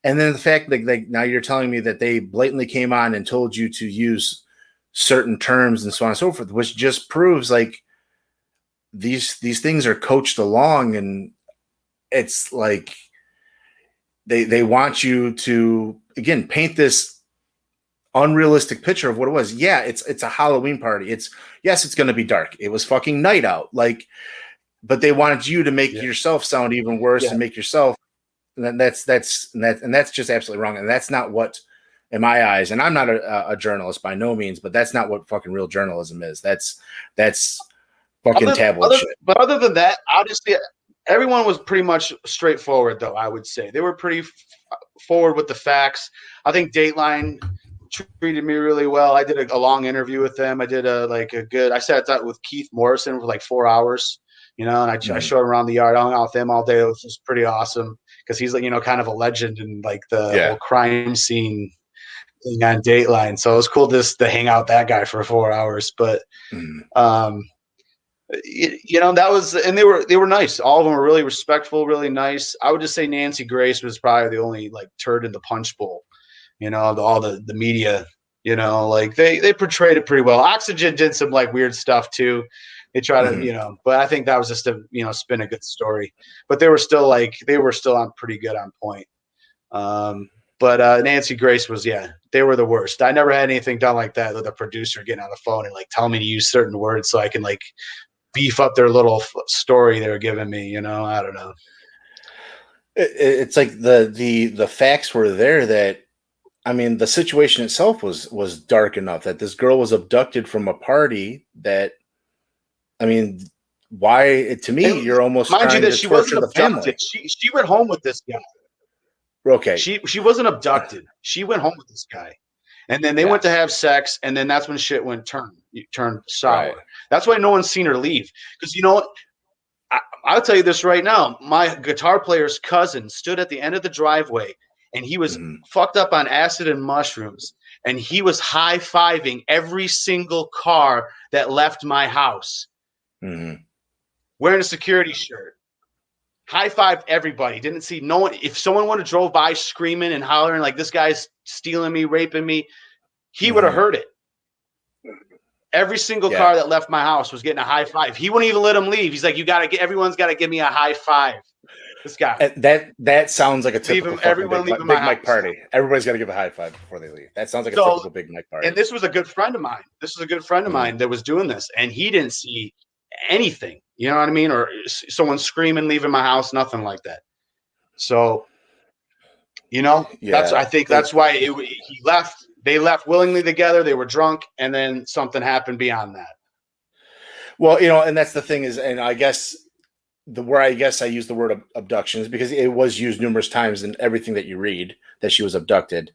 and then the fact like now you're telling me that they blatantly came on and told you to use certain terms and so on and so forth, which just proves like these things are coached along, and it's like they want you to again paint this unrealistic picture of what it was. Yeah, it's a Halloween party. It's going to be dark. It was fucking night out. Like, but they wanted you to make yourself sound even worse and make yourself. And that's just absolutely wrong. And that's not what, in my eyes, and I'm not a journalist by no means, but that's not what fucking real journalism is. That's fucking tabloid shit. But other than that, obviously, everyone was pretty much straightforward, though, I would say. They were pretty forward with the facts. I think Dateline treated me really well. I did a long interview with them. I did I sat out with Keith Morrison for like 4 hours, and I showed him around the yard. I hung out with him all day. It was just pretty awesome because he's like, kind of a legend in like the whole crime scene thing on Dateline. So it was cool just to hang out with that guy for 4 hours. But, that was, and they were nice. All of them were really respectful, really nice. I would just say Nancy Grace was probably the only like turd in the punch bowl, all the media, like they portrayed it pretty well. Oxygen did some like weird stuff too. They try to, but I think that was just to, spin a good story, but they were still on pretty good on point. But Nancy Grace was, they were the worst. I never had anything done like that with a producer getting on the phone and like telling me to use certain words so I can like beef up their little story they were giving me, I don't know. It's like the facts were there that, I mean, the situation itself was dark enough that this girl was abducted from a party that, I mean, why, to me, and you're almost mind trying you that to she torture wasn't the abducted. family. She went home with this guy. Okay. She wasn't abducted. She went home with this guy. And then they went to have sex, and then that's when shit turned sour. Right. That's why no one's seen her leave. Because I'll tell you this right now. My guitar player's cousin stood at the end of the driveway, and he was fucked up on acid and mushrooms, and he was high-fiving every single car that left my house, wearing a security shirt. High-fived everybody. Didn't see no one. If someone would have drove by screaming and hollering like this guy's stealing me, raping me, he would have heard it. Every single car that left my house was getting a high five. He wouldn't even let him leave. He's like, everyone's got to give me a high five. This guy. That sounds like a typical Big Mike party. Everybody's got to give a high five before they leave. That sounds like a typical Big Mike party. And this was a good friend of mine. That was doing this, and he didn't see anything. You know what I mean? Or someone screaming, leaving my house, nothing like that. So, that's why he left. They left willingly together. They were drunk, and then something happened beyond that. Well, and that's the thing is, and I guess I use the word abduction is because it was used numerous times in everything that you read that she was abducted.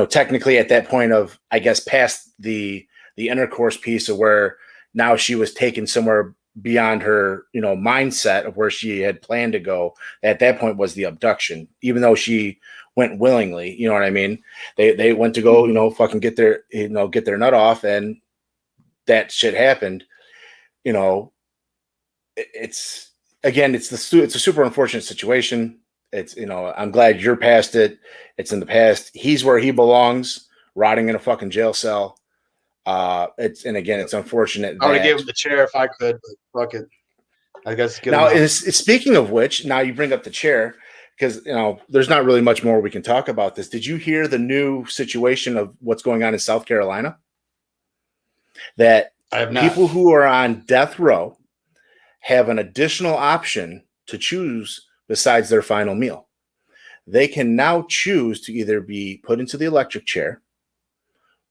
Technically at that point of, I guess, past the intercourse piece of where now she was taken somewhere beyond her, mindset of where she had planned to go. At that point was the abduction, even though she went willingly. You know what I mean? They went to go, fucking get their nut off, and that shit happened. It's a super unfortunate situation. It's, I'm glad you're past it. It's in the past. He's where he belongs, rotting in a fucking jail cell. It's unfortunate. I would have given him the chair if I could, but fuck it. I guess. Now, speaking of which, now you bring up the chair because there's not really much more we can talk about this. Did you hear the new situation of what's going on in South Carolina? That people who are on death row have an additional option to choose besides their final meal. They can now choose to either be put into the electric chair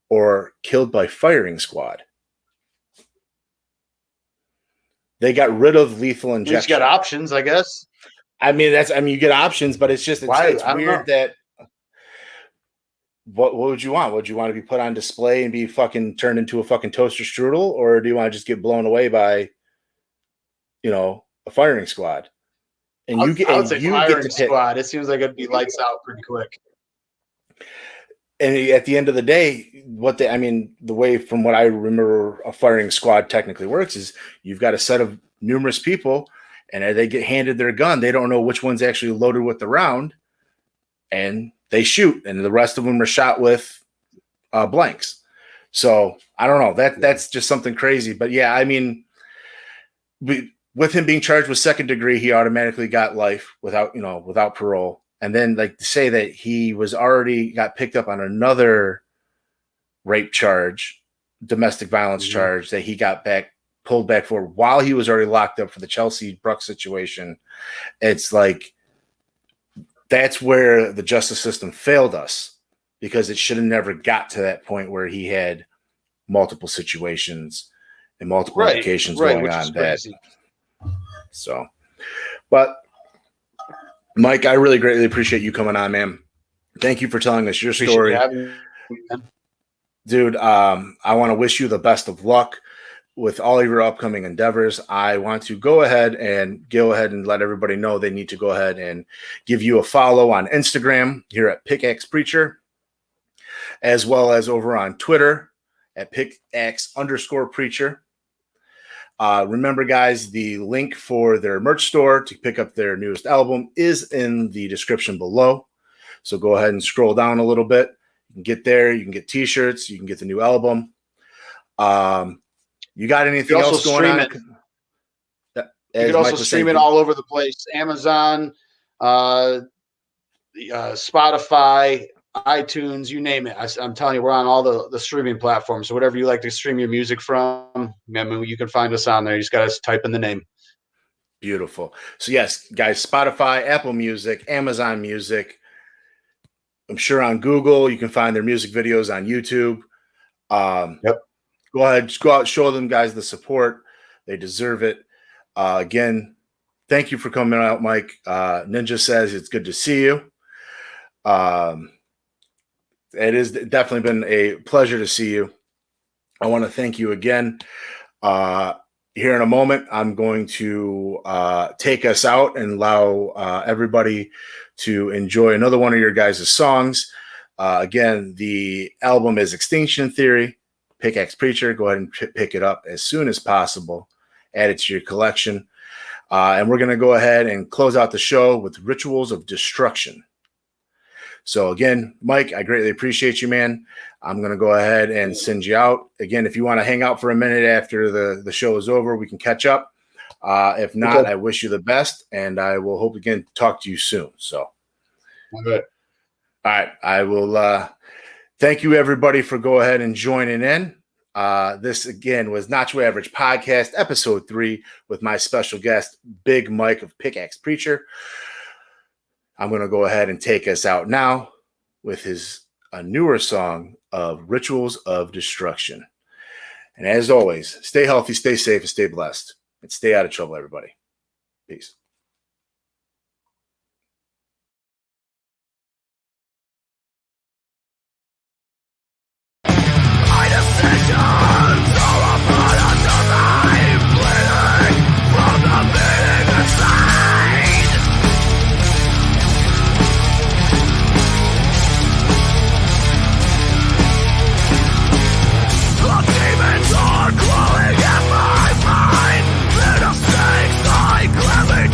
or killed by firing squad. They got rid of lethal injection. You got options, I guess. I mean, you get options, but it's just, it's weird that what would you want? Would you want to be put on display and be fucking turned into a fucking toaster strudel? Or do you want to just get blown away by, a a firing squad, and I you get would and say you firing get to pick. squad. It seems like it'd be lights out pretty quick. And at the end of the day, the way from what I remember a firing squad technically works is you've got a set of numerous people, and as they get handed their gun, they don't know which one's actually loaded with the round, and they shoot, and the rest of them are shot with blanks. So I don't know. That's just something crazy. But yeah, I mean, with him being charged with second degree, he automatically got life without parole. And then, like, to say that he was already got picked up on another rape charge, domestic violence charge that he got pulled back for while he was already locked up for the Chelsea Bruck situation. It's like, that's where the justice system failed us, because it should have never got to that point where he had multiple situations and multiple indications going on. So, but Mike, I really greatly appreciate you coming on, man. Thank you for telling us your story. Dude, I want to wish you the best of luck with all of your upcoming endeavors. I want to go ahead and let everybody know they need to go ahead and give you a follow on Instagram here at Pickaxe Preacher, as well as over on Twitter at Pickaxe_Preacher. Remember, guys, the link for their merch store to pick up their newest album is in the description below. So go ahead and scroll down a little bit. You can get there. You can get T-shirts. You can get the new album. You got anything else going on? You can also stream it all over the place. Amazon, Spotify, iTunes, you name it. I'm telling you, we're on all the streaming platforms. So whatever you like to stream your music from, you can find us on there. You just got to type in the name. Beautiful. So yes, guys, Spotify, Apple Music, Amazon Music. I'm sure on Google, you can find their music videos on YouTube. Yep. Go ahead, just go out, show them guys the support. They deserve it. Again, thank you for coming out, Mike. Ninja says it's good to see you. It has definitely been a pleasure to see you. I want to thank you again. Here in a moment, I'm going to take us out and allow everybody to enjoy another one of your guys' songs. Again, the album is Extinction Theory, Pickaxe Preacher. Go ahead and pick it up as soon as possible. Add it to your collection. And we're going to go ahead and close out the show with Rituals of Destruction. So again, Mike, I greatly appreciate you, man. I'm going to go ahead and send you out. Again, if you want to hang out for a minute after the show is over, we can catch up. If not, I wish you the best, and I will hope again to talk to you soon. So, all right. I will thank you, everybody, for go ahead and joining in. This, again, was Nacho Avg Podcast, Episode 3, with my special guest, Big Mike of Pickaxe Preacher. I'm going to go ahead and take us out now with a newer song of Rituals of Destruction. And as always, stay healthy, stay safe, and stay blessed. And stay out of trouble, everybody. Peace. Crawling at my mind, little snakes I gladly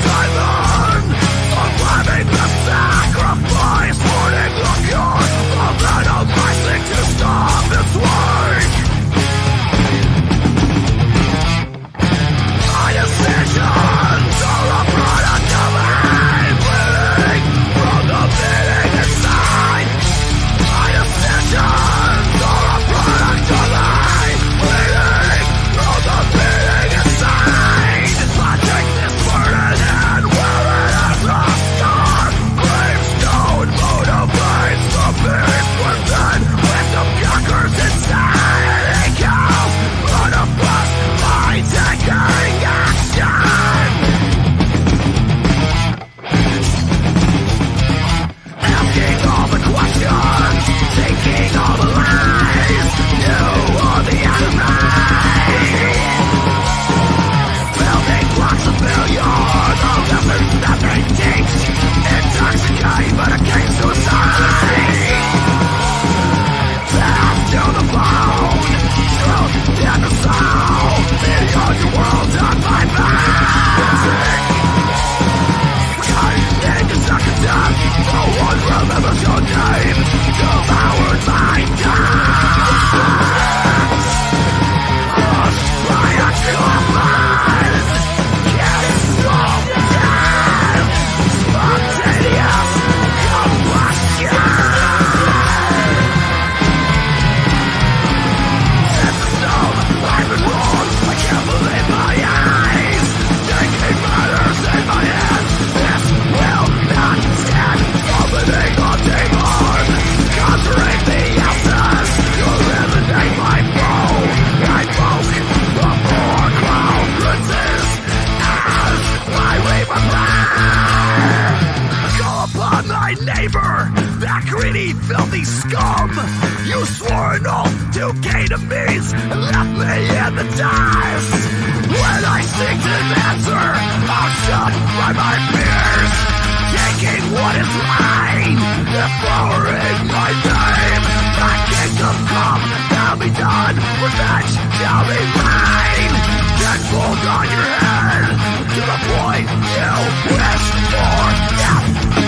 lies and left me in the dust. When I seek an answer, I'm shut by my fears, taking what is mine, devouring my name. The kingdom come, shall be done, revenge shall be mine. Then fold on your head to the point you wish for. Yeah.